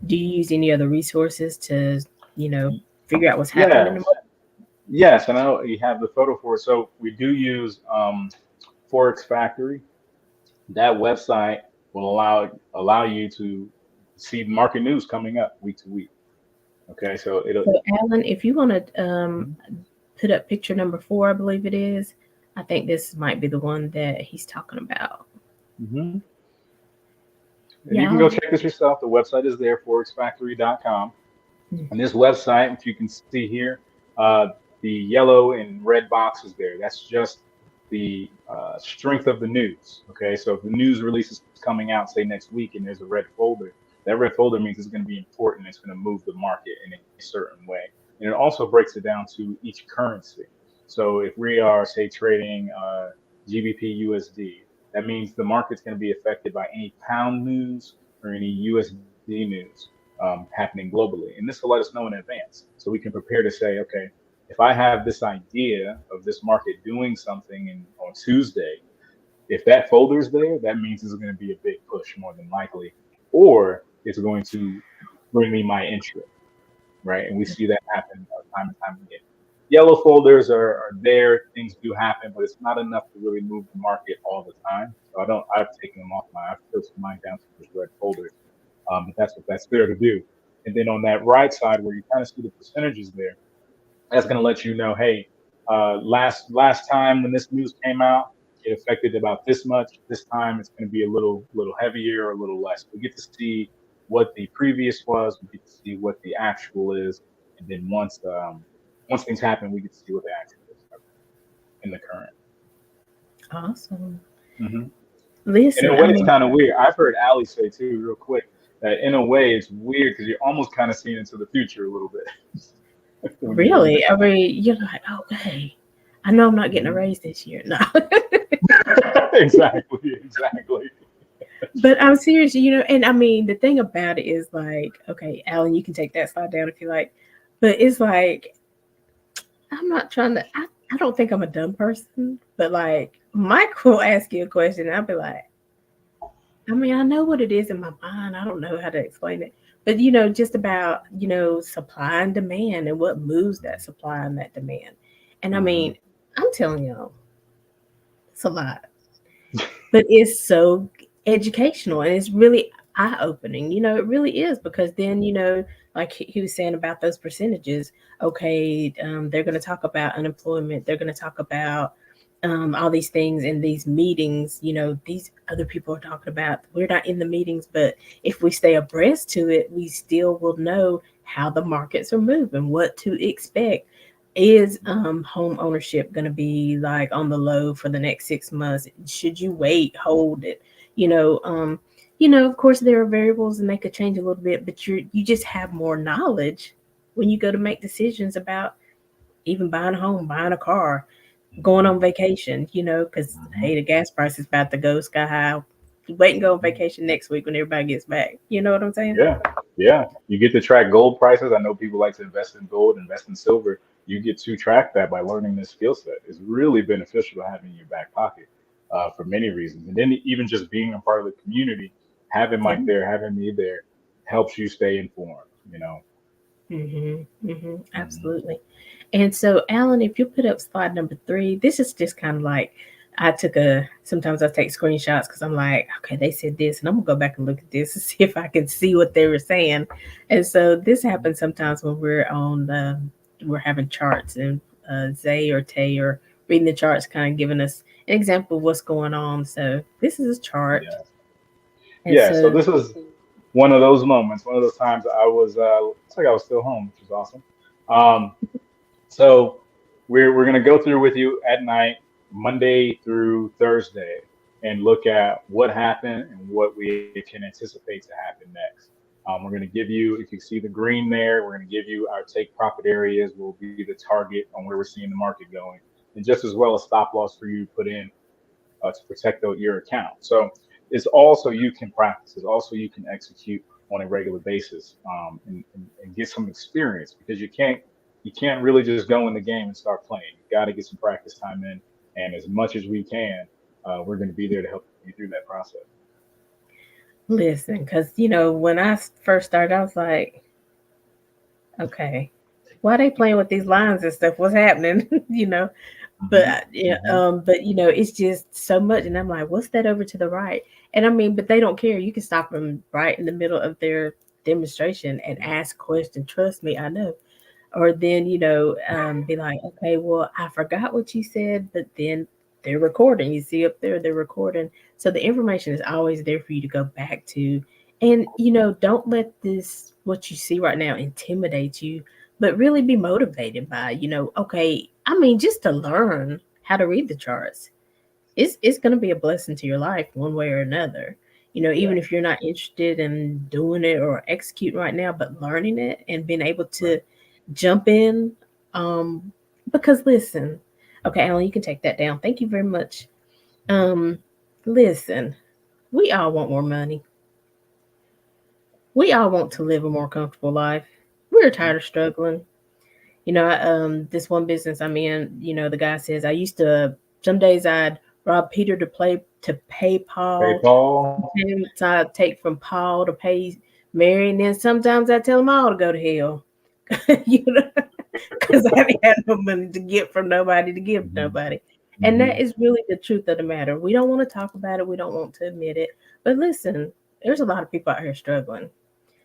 do you use any other resources to, you know, figure out what's happening in the Yes, yes, and I know you have the photo for it. So we do use Forex Factory. That website will allow you to see market news coming up week to week. Okay, so it'll. So, Alan, if you want to put up picture number 4, I believe it is. I think this might be the one that he's talking about. Hmm. And you can go Y'all. check this yourself. The website is there, forexfactory.com. Mm. And this website, if you can see here, the yellow and red boxes there, that's just the strength of the news. Okay, so if the news release is coming out, say next week, and there's a red folder, that red folder means it's going to be important. It's going to move the market in a certain way. And it also breaks it down to each currency. So if we are, say, trading GBP USD, that means the market's going to be affected by any pound news or any USD news happening globally. And this will let us know in advance. So we can prepare to say, okay, if I have this idea of this market doing something on Tuesday, if that folder's there, that means it's going to be a big push more than likely, or it's going to bring me my interest, right? And we see that happen time and time again. Yellow folders are there, things do happen, but it's not enough to really move the market all the time. So I've taken them off I've filtered mine down to just red folders. But that's what that's there to do. And then on that right side where you kind of see the percentages there, that's going to let you know, hey, last time when this news came out, it affected about this much. This time it's going to be a little heavier or a little less. We get to see what the previous was. We get to see what the actual is, and then once things happen, we get to see what the actual is in the current. Awesome. Hmm. In Listen, a I way, it's mean, kind of weird. I've heard Allie say too, real quick, that in a way it's weird because you're almost kind of seeing into the future a little bit when you're doing really, I mean, you're like, okay, I know I'm not getting a it. raise this year. No. Exactly, exactly. But I'm serious, and I mean, the thing about it is like, okay, Alan, you can take that slide down if you like. But it's like, I'm not trying to, I don't think I'm a dumb person, but like, Mike will ask you a question, and I'll be like, I mean, I know what it is in my mind. I don't know how to explain it. But, just about, supply and demand and what moves that supply and that demand. And I Hmm. mean, I'm telling y'all, it's a lot. But it's so educational and it's really eye opening. It really is because then, like he was saying about those percentages, okay, they're going to talk about unemployment, they're going to talk about all these things in these meetings. These other people are talking about. We're not in the meetings, but if we stay abreast to it, we still will know how the markets are moving, what to expect. Is home ownership going to be like on the low for the next 6 months? Should you wait, hold it? You know, um, of course there are variables and they could change a little bit, but you just have more knowledge when you go to make decisions about even buying a home, buying a car, going on vacation, because Hmm. hey, the gas price is about to go sky high. Wait and go on vacation next week when everybody gets back. You know what I'm saying? Yeah, yeah. You get to track gold prices. I know people like to invest in gold, invest in silver. You get to track that by learning this skill set. It's really beneficial to have in your back pocket for many reasons. And then even just being a part of the community, having Yeah. Mike there, having me there, helps you stay informed. Hmm. Absolutely. And so, Alan, if you put up slide number 3, this is just kind of like sometimes I take screenshots because I'm like, okay, they said this, and I'm gonna go back and look at this and see if I can see what they were saying. And so, this happens sometimes when we're having charts and Zay or Tay are reading the charts, kind of giving us an example of what's going on. So, this is a chart. Yeah. And Yeah. So so, this was one of those moments, one of those times it's like I was still home, which was awesome. Um, So we're gonna go through with you at night, Monday through Thursday, and look at what happened and what we can anticipate to happen next. We're gonna give you, if you see the green there, we're gonna give you our take profit areas. Will be the target on where we're seeing the market going, and just as well as stop loss for you to put in to protect your account. So it's also you can practice. It's also you can execute on a regular basis and get some experience because you can't really just go in the game and start playing. You got to get some practice time in, and as much as we can, we're going to be there to help you through that process. listen, because when I first started, I was like, okay, why they playing with these lines and stuff? What's happening? But Hmm. yeah, Hmm. it's just so much, and I'm like, what's that over to the right? And I mean, but they don't care. You can stop them right in the middle of their demonstration and ask questions. Trust me, I know. or then be like, okay, well, I forgot what you said, but then they're recording. You see up there, they're recording, so the information is always there for you to go back to. And don't let this what you see right now intimidate you, but really be motivated by, okay, I mean, just to learn how to read the charts. It's going to be a blessing to your life one way or another. Even Yeah. if you're not interested in doing it or executing right now, but learning it and being able Right. to jump in. Um, because listen, okay, Alan, you can take that down. Thank you very much. Um, listen, we all want more money. We all want to live a more comfortable life. We're tired of struggling. This one business I'm in, the guy says I used to. Some days I'd rob Peter to pay Paul. PayPal. Sometimes I take from Paul to pay Mary, and then sometimes I tell them all to go to hell. you know, because I didn't have no money to get from nobody to give to Hmm. nobody. And Hmm. that is really the truth of the matter. We don't want to talk about it. We don't want to admit it. But listen, there's a lot of people out here struggling.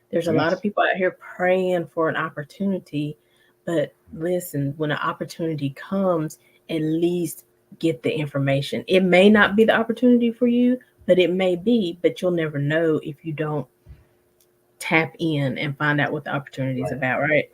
There's a lot of Yes. people out here praying for an opportunity. But listen, when an opportunity comes, at least get the information. It may not be the opportunity for you, but it may be, but you'll never know if you don't tap in and find out what the opportunity is Right. about, right?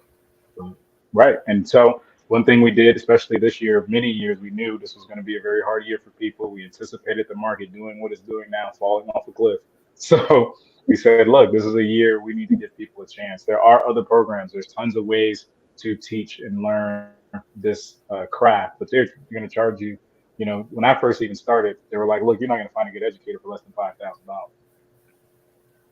Right. And so one thing we did, especially this year, many years, we knew this was going to be a very hard year for people. We anticipated the market doing what it's doing now, falling off a cliff. So we said, look, this is a year we need to give people a chance. There are other programs. There's tons of ways to teach and learn this craft, but they're going to charge you. When I first even started, they were like, look, you're not going to find a good educator for less than $5,000.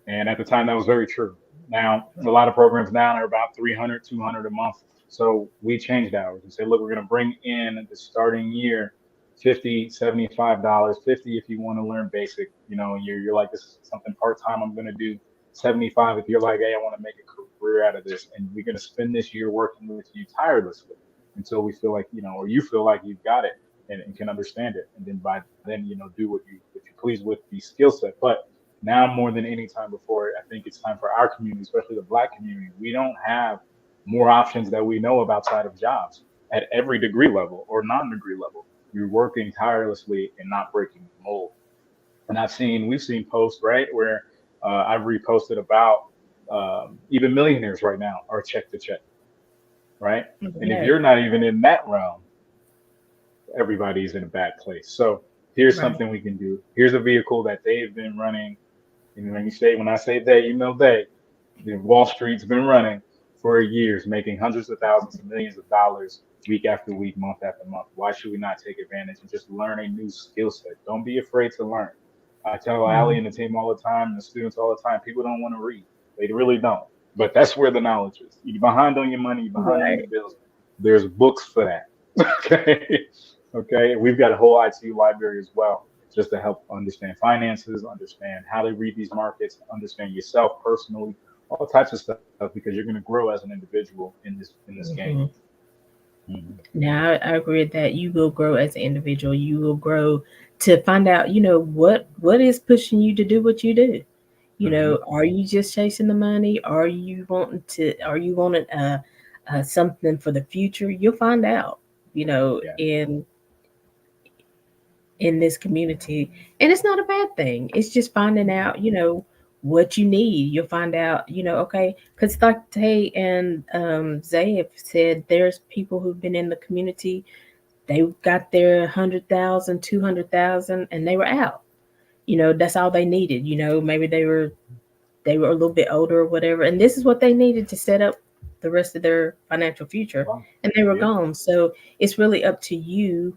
And at the time, that was very true. Now, a lot of programs now are about 300, 200 a month. So we changed ours and said, look, we're going to bring in the starting year 50, $75, 50 if you want to learn basic, and you're like, this is something part time I'm going to do. 75 if you're like, hey, I want to make a career out of this. And we're going to spend this year working with you tirelessly until we feel like, or you feel like you've got it and can understand it. And then by then, do what you please with the skill set. But now more than any time before, I think it's time for our community, especially the Black community. We don't have more options that we know of outside of jobs at every degree level or non-degree level. We're working tirelessly and not breaking the mold. And we've seen posts, right, where I've reposted about even millionaires right now are check to check, right? And if Yeah, you're not even in that realm, everybody's in a bad place. So here's right. something we can do. Here's a vehicle that they've been running. And when I say they, they, Wall Street's been running for years, making hundreds of thousands of millions of dollars week after week, month after month. Why should we not take advantage and just learn a new skill set? Don't be afraid to learn. I tell Aly Mhm. and the team all the time, and the students all the time, people don't want to read. They really don't. But that's where the knowledge is. You're behind on your money, you're behind on Right. your bills. There's books for that. Okay. Okay. We've got a whole IT library as well, just to help understand finances, understand how to read these markets, understand yourself personally, all types of stuff, because you're going to grow as an individual in this game. Mhm. Mhm. Now, I agree that you will grow as an individual. You will grow to find out, what is pushing you to do what you do. Mhm. Are you just chasing the money? Are you wanting something for the future? You'll find out, Yeah. in this community. And it's not a bad thing. It's just finding out, what you need. You'll find out, okay, because like Tay and Zay have said, there's people who've been in the community. They got their 100,000, 200,000, and they were out. That's all they needed. Maybe they were a little bit older or whatever, and this is what they needed to set up the rest of their financial future, Well, and they were yeah. gone. So it's really up to you.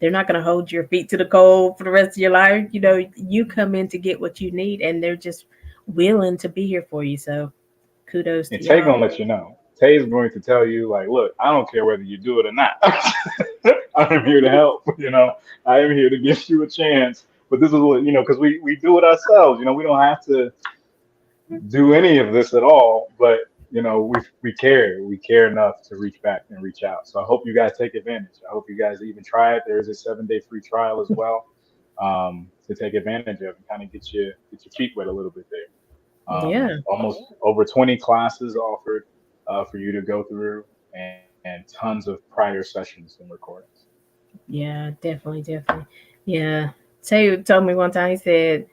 They're not going to hold your feet to the cold for the rest of your life. You come in to get what you need, and they're just willing to be here for you. So kudos And to Tay y'all. gonna let you know. Tay's going to tell you, like, look, I don't care whether you do it or not. I am here to help. I am here to give you a chance. But this is what because we do it ourselves. We don't have to do any of this at all. But we care. We care enough to reach back and reach out. So I hope you guys take advantage. I hope you guys even try it. There is a 7-day free trial as well, to take advantage of and kind of get your feet wet a little bit there. Yeah. Almost over 20 classes offered for you to go through. and tons of prior sessions and recordings. Yeah, definitely, definitely. Yeah. Tay told me one time, he said,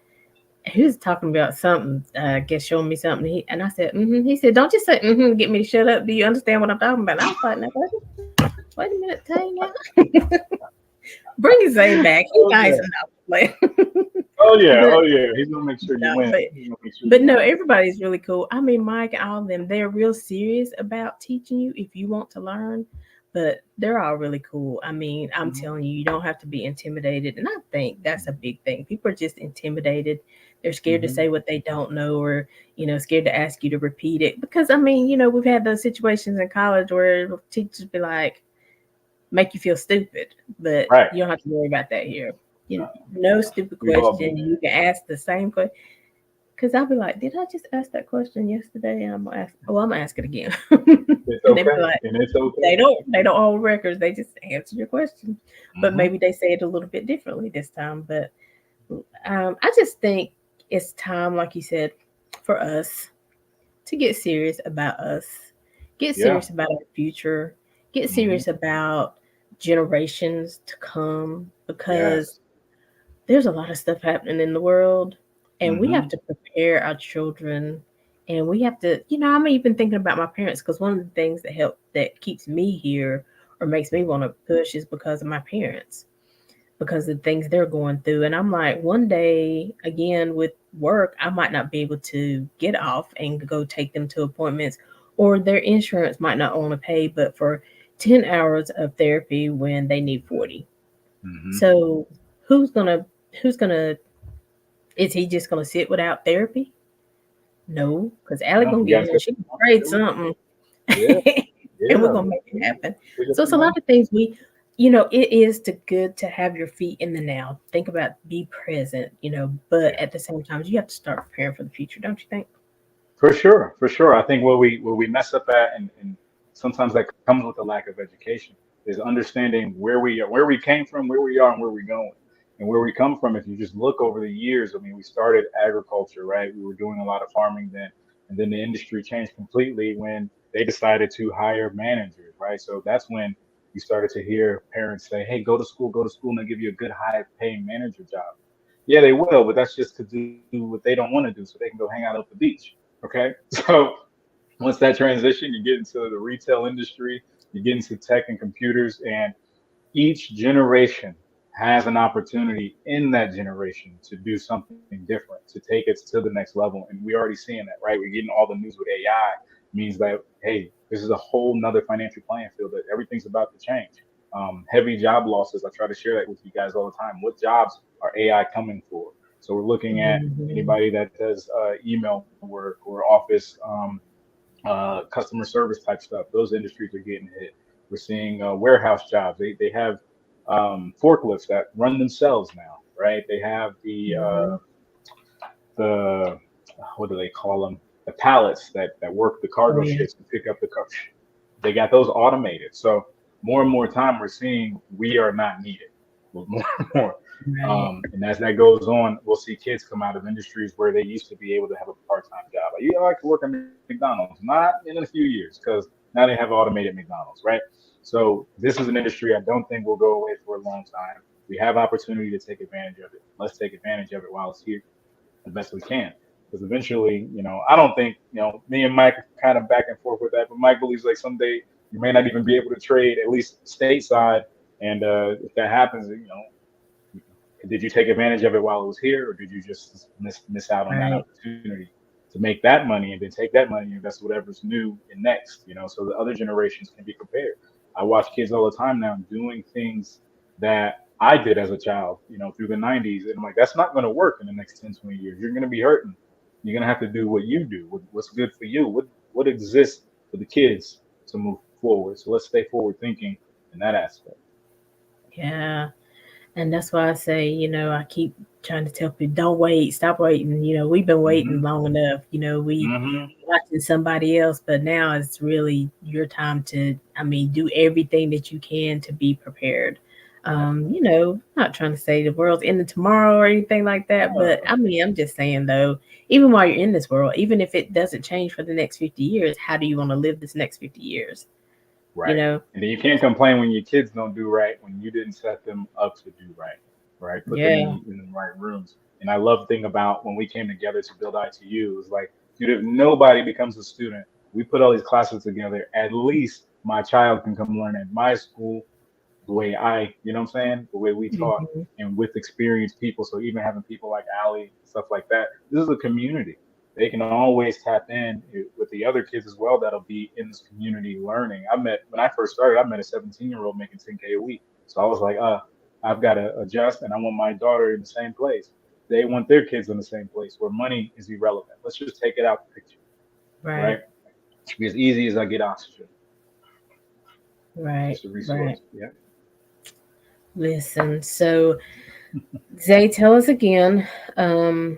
he was talking about something, I guess showing me something. And I said, mm-hmm. He said, don't just say, mm-hmm, get me to shut up. Do you understand what I'm talking about? And I was like, now, wait a minute, Tay, now. Bring his Zay back. He's Oh nice yeah. enough to play. Oh yeah. But Oh yeah. He's gonna make sure you no, win. but He's gonna make sure but you no, win. everybody's really cool. I mean, Mike and all of them, they're real serious about teaching you if you want to learn. But they're all really cool. I mean, I'm Hmm. telling you, you don't have to be intimidated. And I think that's a big thing. People are just intimidated. They're scared to Hmm. say what they don't know, or, scared to ask you to repeat it. Because, I mean, we've had those situations in college where teachers be like, make you feel stupid, but Right. you don't have to worry about that here. No, No stupid we've all been question. there. You can ask the same question. Because I'll be like, did I just ask that question yesterday? And I'm gonna ask. Oh, I'm gonna ask it again. It's And they be okay, like, and it's okay. they don't hold records. They just answer your question, but Hmm. maybe they say it a little bit differently this time. But I just think it's time, like you said, for us to get serious about us, get Yeah. serious about our future, get Hmm. serious about generations to come, because Yes. there's a lot of stuff happening in the world, and we have Hmm. to prepare our children. And we have to, I'm even thinking about my parents, because one of the things that keeps me here or makes me want to push is because of my parents, because of the things they're going through. And I'm like, one day again with work, I might not be able to get off and go take them to appointments, or their insurance might not want to pay but for 10 hours of therapy when they need 40. Hmm. So who's gonna is he just gonna sit without therapy? No, because Allie No, gonna you get gotta in there. say She can something trade to it. something, Yeah. and we're Yeah. gonna make it happen. Pick up So the it's a lot money. of things it is good to have your feet in the now. Think about, be present, but Yeah. at the same time, you have to start preparing for the future, don't you think? For sure, for sure. I think what we mess up at, and sometimes that comes with a lack of education, is understanding where we came from, where we are, and where we're going. And where we come from, if you just look over the years, I mean, we started agriculture, right? We were doing a lot of farming then, and then the industry changed completely when they decided to hire managers, right? So that's when you started to hear parents say, "Hey, go to school, and they'll give you a good, high-paying manager job." Yeah, they will, but that's just to do what they don't want to do, so they can go hang out at the beach. Okay. So once that transition, you get into the retail industry, you get into tech and computers, and each generation has an opportunity in that generation to do something different, to take it to the next level. And we're already seeing that, right? We're getting all the news with AI, means that, hey, this is a whole nother financial playing field that everything's about to change. Heavy job losses. I try to share that with you guys all the time. What jobs are AI coming for? So we're looking at Hmm. anybody that does email work or office customer service type stuff. Those industries are getting hit. We're seeing warehouse jobs. They have forklifts that run themselves now, right? They have Hmm. the what do they call them? The pallets that work the Oh cargo yeah. ships to pick up the car. They got those automated. So more and more time we're seeing we are not needed. Well, more and more. Right. And as that goes on, we'll see kids come out of industries where they used to be able to have a part-time job. Like, yeah, I like to work at McDonald's, not in a few years, because now they have automated McDonald's, right? So this is an industry I don't think will go away for a long time. We have opportunity to take advantage of it. Let's take advantage of it while it's here the best we can. Because eventually, I don't think, me and Mike are kind of back and forth with that, but Mike believes like someday you may not even be able to trade at least stateside. And if that happens, did you take advantage of it while it was here, or did you just miss out on that Right. opportunity to make that money and then take that money and invest whatever's new and next, so the other generations can be prepared. I watch kids all the time now doing things that I did as a child, through the 90s. And I'm like, that's not going to work in the next 10, 20 years. You're going to be hurting. You're going to have to do what you do, what's good for you, what exists for the kids to move forward. So let's stay forward thinking in that aspect. Yeah. And that's why I say, I keep trying to tell people, don't wait, stop waiting. We've been Hmm. waiting long enough. We Hmm. watching somebody else, but now it's really your time to, I mean, do everything that you can to be prepared. Not trying to say the world's ending tomorrow or anything like that, but No, I mean, I'm just saying though, even while you're in this world, even if it doesn't change for the next 50 years, how do you want to live this next 50 years? you Right. know? And then you can't complain when your kids don't do right when you didn't set them up to do right. Right. Put them Yeah. in the right rooms. And I love the thing about when we came together to build ITU, it was like, dude, if nobody becomes a student, we put all these classes together, at least my child can come learn at my school the way you know what I'm saying? The way we taught Hmm. and with experienced people. So even having people like Aly, stuff like that, this is a community. They can always tap in with the other kids as well that'll be in this community learning. When I first started, I met a 17-year-old making 10K a week. So I was like, I've got to adjust and I want my daughter in the same place. They want their kids in the same place where money is irrelevant. Let's just take it out the picture, right? Right, It should be as easy as I get oxygen, right, just a right. resource. Yeah. Listen, so Zay, tell us again. Um,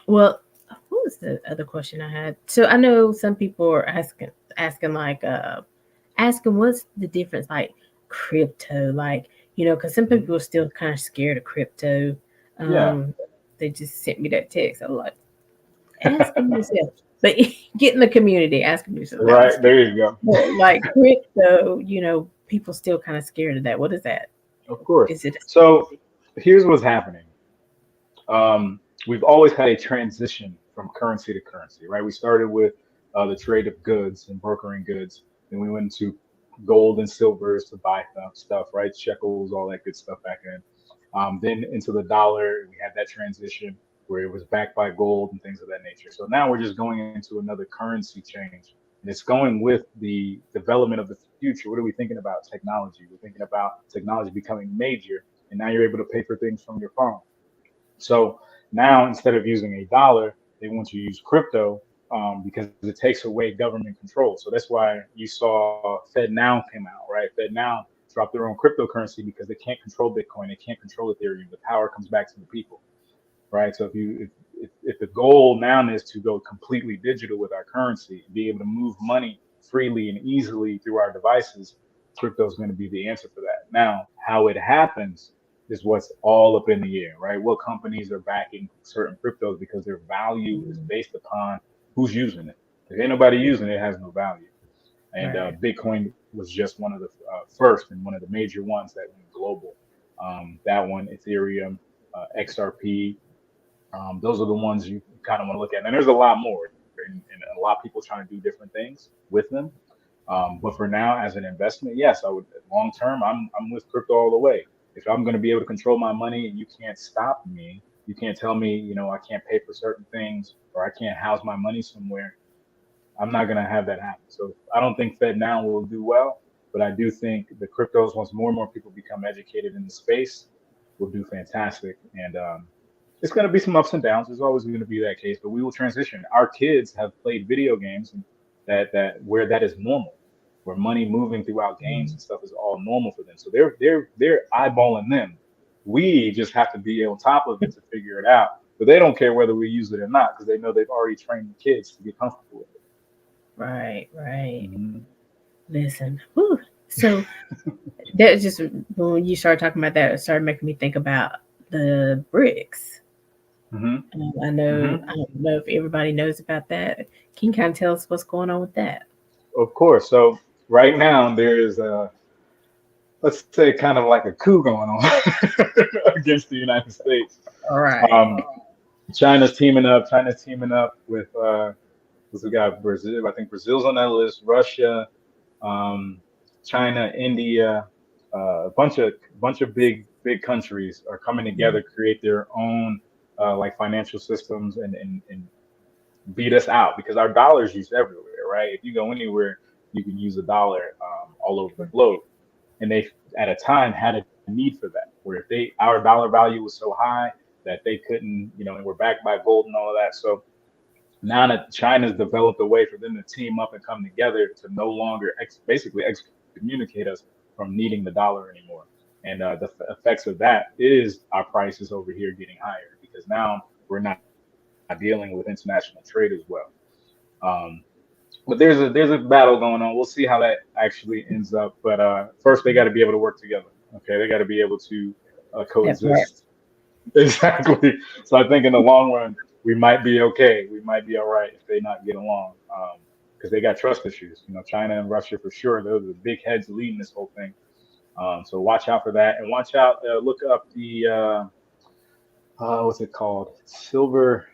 well, what was the other question I had? So I know some people are asking like asking what's the difference like crypto, like, because some Mhm. people are still kind of scared of crypto. Yeah. Um, they just sent me that text. I was like, asking yourself, but get in the community, asking yourself. No, I'm Right. just kidding. There you go. But like crypto, people still kind of scared of that. What is that? Of course. Is it? So here's what's happening. We've always had a transition from currency to currency, right? We started with the trade of goods and brokering goods. Then we went to gold and silvers to buy stuff, right? Shekels, all that good stuff back then. Then into the dollar, we had that transition where it was backed by gold and things of that nature. So now we're just going into another currency change. And it's going with the development of the future. What are we thinking about? Technology. We're thinking about technology becoming major. And now you're able to pay for things from your phone. So now instead of using a dollar, they want to use crypto because it takes away government control. So that's why you saw Fed Now came out, right? Fed Now dropped their own cryptocurrency because they can't control Bitcoin, they can't control Ethereum. The power comes back to the people, right? So if the goal now is to go completely digital with our currency and be able to move money freely and easily through our devices, crypto is going to be the answer for that. Now, how it happens is what's all up in the air, right? What companies are backing certain cryptos because their value is based upon who's using it. If ain't nobody using it, it has no value. And Right. Bitcoin was just one of the first and one of the major ones that went global. That one, Ethereum, XRP, those are the ones you kind of want to look at. And there's a lot more, and a lot of people trying to do different things with them. But for now, as an investment, yes, I would. Long term, I'm with crypto all the way. If I'm going to be able to control my money and you can't stop me, you can't tell me, I can't pay for certain things or I can't house my money somewhere. I'm not going to have that happen. So I don't think Fed Now will do well, but I do think the cryptos, once more and more people become educated in the space, will do fantastic. And it's going to be some ups and downs. There's always going to be that case, but we will transition. Our kids have played video games and that where that is normal, where money moving throughout games Mhm. and stuff is all normal for them. So they're eyeballing them. We just have to be on top of it to figure it out. But they don't care whether we use it or not because they know they've already trained the kids to get comfortable with Right, right. it. Hmm. Listen. Whew. So that just when you started talking about that, it started making me think about the bricks. Hmm. I Hmm. don't know if everybody knows about that. Can you kind of tell us what's going on with that? Of course. So right now there is a, let's say, kind of like a coup going on against the United States. All right. Um, China's teaming up. China's teaming up with what's we got? Brazil. I think Brazil's on that list. Russia, um, China, India, a bunch of big countries are coming together, create their own like financial systems and beat us out because our dollar's used everywhere, right? If you go anywhere, you can use a dollar all over the globe. And they at a time had a need for that, where if our dollar value was so high that they couldn't, and we're backed by gold and all of that. So now that China's developed a way for them to team up and come together to no longer basically excommunicate us from needing the dollar anymore. And the effects of that is our prices over here getting higher because now we're not dealing with international trade as well. Um, but there's a battle going on. We'll see how that actually ends up. But first, they got to be able to work together. Okay, they got to be able to That part. coexist. Exactly. So I think in the long run, we might be okay. We might be all right if they not get along. because they got trust issues. China and Russia for sure. Those are the big heads leading this whole thing. So watch out for that, and watch out. Look up the what's it called? Silver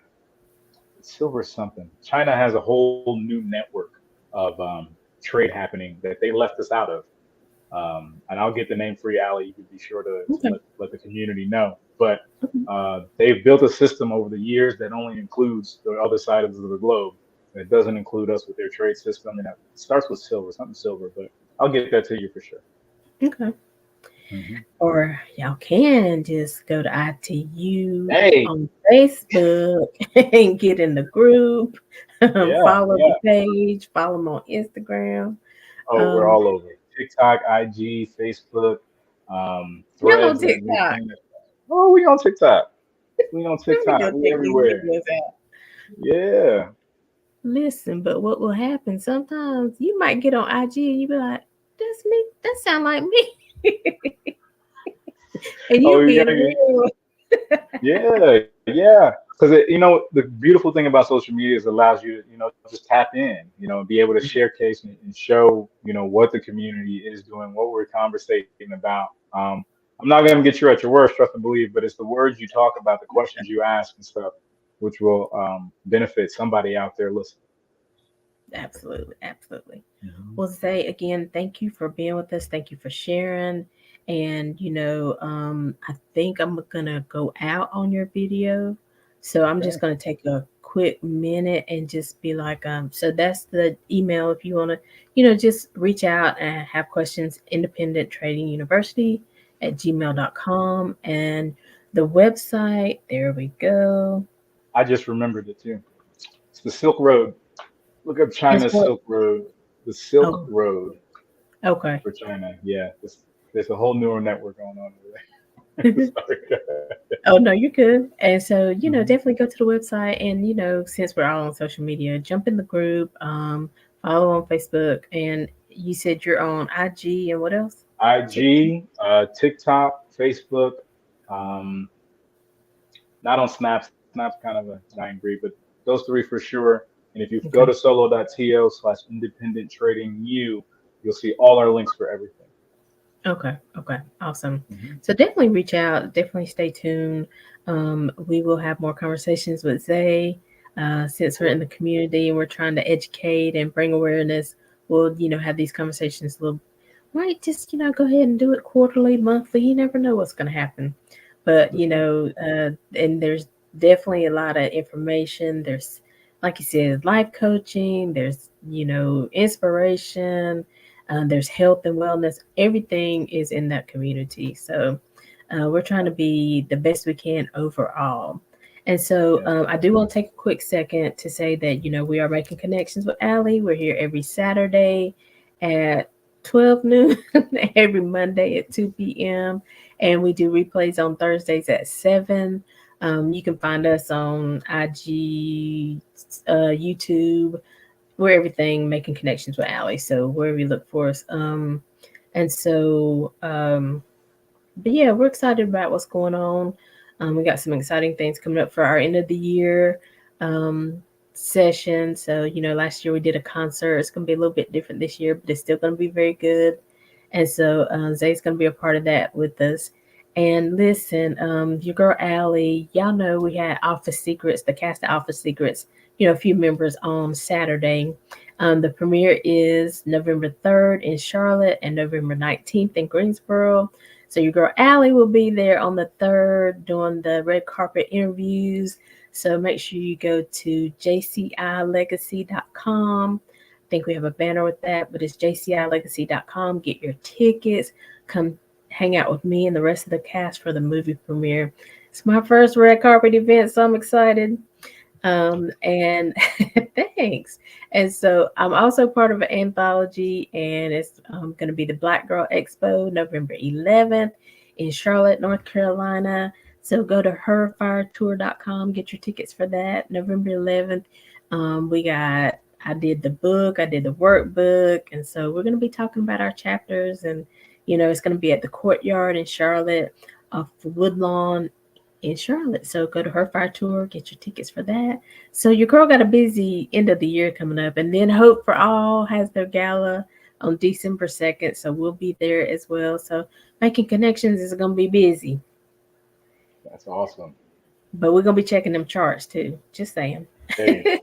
something. China has a whole new network of trade happening that they left us out of. And I'll get the name for you, Allie. You can be sure to Okay. let the community know. But they've built a system over the years that only includes the other side of the globe. It doesn't include us with their trade system. And it starts with silver, something silver. But I'll get that to you for sure. Okay. Hmm. Or y'all can just go to ITU Hey, on Facebook and get in the group, yeah, follow the yeah. page, follow them on Instagram. Oh, we're Um, all over TikTok, IG, Facebook, y'all on Threads, that new TikTok. thing. Oh, we on TikTok. We on Let me TikTok. go We check these everywhere. videos out. Yeah. Listen, but what will happen? Sometimes you might get on IG and you be like, "That's me. That sound like me," and Oh, you you be in gotta the get. real. Yeah. Because the beautiful thing about social media is it allows you to just tap in, and be able to share case and show what the community is doing, what we're conversating about. I'm not gonna get you at your worst, trust and believe, but it's the words you talk about, the questions you ask and stuff, which will benefit somebody out there listening. Absolutely, absolutely. Hmm. Well, Zay, again, thank you for being with us. Thank you for sharing. And I think I'm gonna go out on your video, so I'm just Okay. gonna take a quick minute and just be like, so that's the email if you wanna, just reach out and have questions. Independent Trading University at gmail.com, and the website. There we go. I just remembered it too. It's the Silk Road. Look up It's China what? Silk Road. The Silk Oh, Road okay. for China. Yeah, there's a whole neural network going on over there. Sorry. Oh no, you could. And so, Mhm. definitely go to the website and since we're all on social media, jump in the group, follow on Facebook, and you said you're on IG and what else? TikTok. IG, TikTok, Facebook, um, not on Snap. Snap's kind of a dying breed, but those three for sure. And if you go Okay. to solo.to/independent trading you'll see all our links for everything. Okay. Okay. Awesome. Hmm. So definitely reach out. Definitely stay tuned. We will have more conversations with Zay. Of Since we're in course. the community and we're trying to educate and bring awareness, we'll, have these conversations a little. Might just, go ahead and do it quarterly, monthly. You never know what's going to happen. But, For sure. and there's definitely a lot of information. There's, like you said, life coaching. There's, inspiration. There's health and wellness. Everything is in that community. So we're trying to be the best we can overall. And so Yes. I do want to take a quick second to say that, we are making connections with Aly. We're here every Saturday at 12 noon, every Monday at 2 p.m. And we do replays on Thursdays at 7. You can find us on IG, YouTube, we're everything making connections with Aly. So wherever you look for us. And so but yeah, we're excited about what's going on. We got some exciting things coming up for our end of the year um, session. So, last year we did a concert. It's going to be a little bit different this year, but it's still going to be very good. And so Zay's going to be a part of that with us. And listen, your girl Aly, y'all know we had Office Secrets, the cast of Office Secrets, a few members on Saturday. The premiere is November 3rd in Charlotte and November 19th in Greensboro. So your girl Aly will be there on the 3rd doing the red carpet interviews. So make sure you go to jcilegacy.com. I think we have a banner with that, but it's jcilegacy.com. Get your tickets. Come hang out with me and the rest of the cast for the movie premiere. It's my first red carpet event, so I'm excited. And thanks. And so I'm also part of an anthology, and it's going to be the Black Girl Expo November 11th in Charlotte, North Carolina. So go to herfiretour.com, get your tickets for that November 11th. I did the book, I did the workbook, and so we're going to be talking about our chapters, and it's going to be at the Courtyard in Charlotte off Woodlawn in Charlotte. So go to her fire tour, get your tickets for that. So your girl got a busy end of the year coming up, and then Hope for All has their gala on December 2nd. So we'll be there as well. So making connections is gonna be busy, That's awesome. but we're gonna be checking them charts too. Just saying. Hey,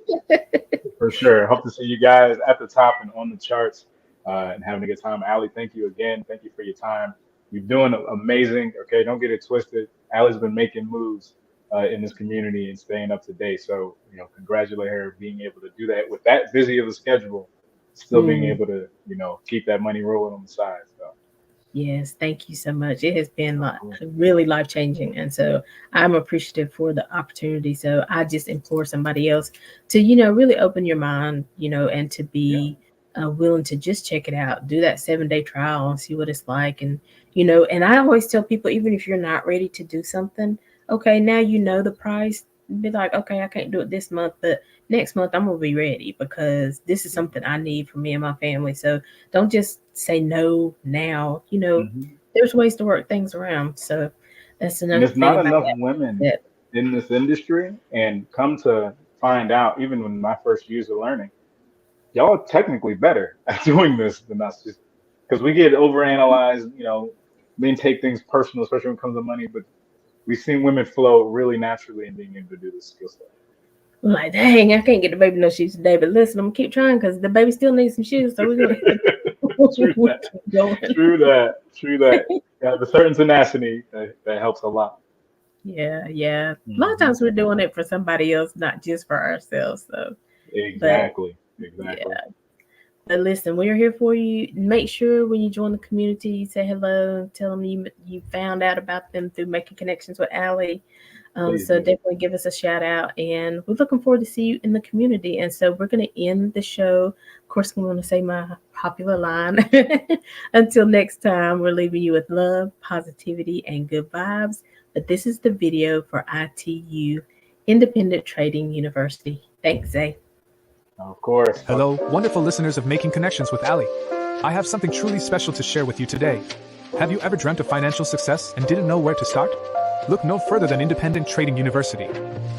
for sure. Hope to see you guys at the top and on the charts and having a good time. Allie, thank you again. Thank you for your time. You're doing amazing. Okay, don't get it twisted. Allie's been making moves in this community and staying up to date. So, congratulate her being able to do that with that busy of a schedule, still being Mm. able to, keep that money rolling on the side. So, Yes, thank you so much. It has been of like course. really life changing, and so I'm appreciative for the opportunity. So I just implore somebody else to, really open your mind, and to Yeah. be willing to just check it out, do that 7 day trial and see what it's like, and and I always tell people, even if you're not ready to do something, okay, now you know the price. Be like, okay, I can't do it this month, but next month I'm gonna be ready because this is something I need for me and my family. So don't just say no now. Hmm. There's ways to work things around. So that's And another there's thing not about enough that. women That in this industry, and come to find out, even when my first years of learning, y'all are technically better at doing this than us, just because we get overanalyzed, men take things personal, especially when it comes to money. But we've seen women flow really naturally in being able to do this skill set. we're like, dang, I can't get the baby no shoes today, but listen, I'm gonna keep trying because the baby still needs some shoes. So we're gonna True we that. keep going. True that. True that. Yeah, the certain tenacity that helps a lot. Yeah, yeah. A lot of Hmm. times we're doing it for somebody else, not just for ourselves. So, but Exactly. Exactly. yeah. But listen, we are here for you. Make sure when you join the community, you say hello, tell them you found out about them through making connections with Allie. Please So do. definitely give us a shout out, and we're looking forward to see you in the community. And so we're going to end the show. Of course, I'm going to say my popular line. Until next time, we're leaving you with love, positivity, and good vibes. But this is the video for ITU, Independent Trading University. Thanks, Zay. Of course. Hello, wonderful listeners of Making Connections with Aly. I have something truly special to share with you today. Have you ever dreamt of financial success and didn't know where to start? Look no further than Independent Trading University.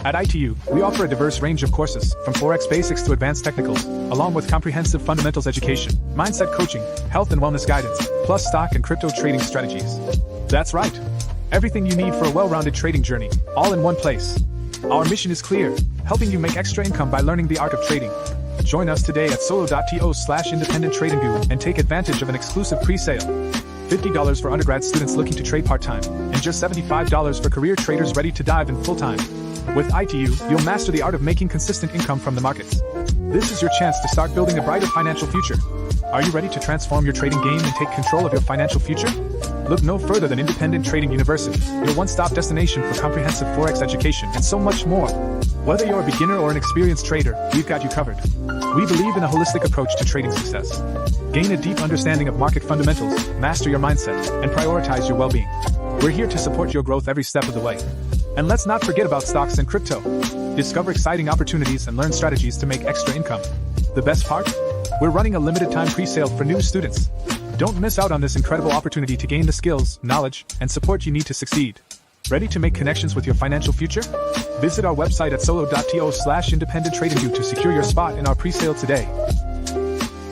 At ITU, we offer a diverse range of courses, from Forex basics to advanced technicals, along with comprehensive fundamentals education, mindset coaching, health and wellness guidance, plus stock and crypto trading strategies. That's right. Everything you need for a well-rounded trading journey, all in one place. Our mission is clear, helping you make extra income by learning the art of trading. Join us today at solo.to/independent trading guru and take advantage of an exclusive pre-sale. $50 for undergrad students looking to trade part-time, and just $75 for career traders ready to dive in full-time. With ITU, you'll master the art of making consistent income from the markets. This is your chance to start building a brighter financial future. Are you ready to transform your trading game and take control of your financial future? Look no further than Independent Trading University, your one-stop destination for comprehensive Forex education and so much more. Whether you're a beginner or an experienced trader, we've got you covered. We believe in a holistic approach to trading success. Gain a deep understanding of market fundamentals, master your mindset, and prioritize your well-being. We're here to support your growth every step of the way. And let's not forget about stocks and crypto. Discover exciting opportunities and learn strategies to make extra income. The best part? We're running a limited time pre-sale for new students. Don't miss out on this incredible opportunity to gain the skills, knowledge, and support you need to succeed. Ready to make connections with your financial future? Visit our website at solo.to/independent trading guru to secure your spot in our pre-sale today.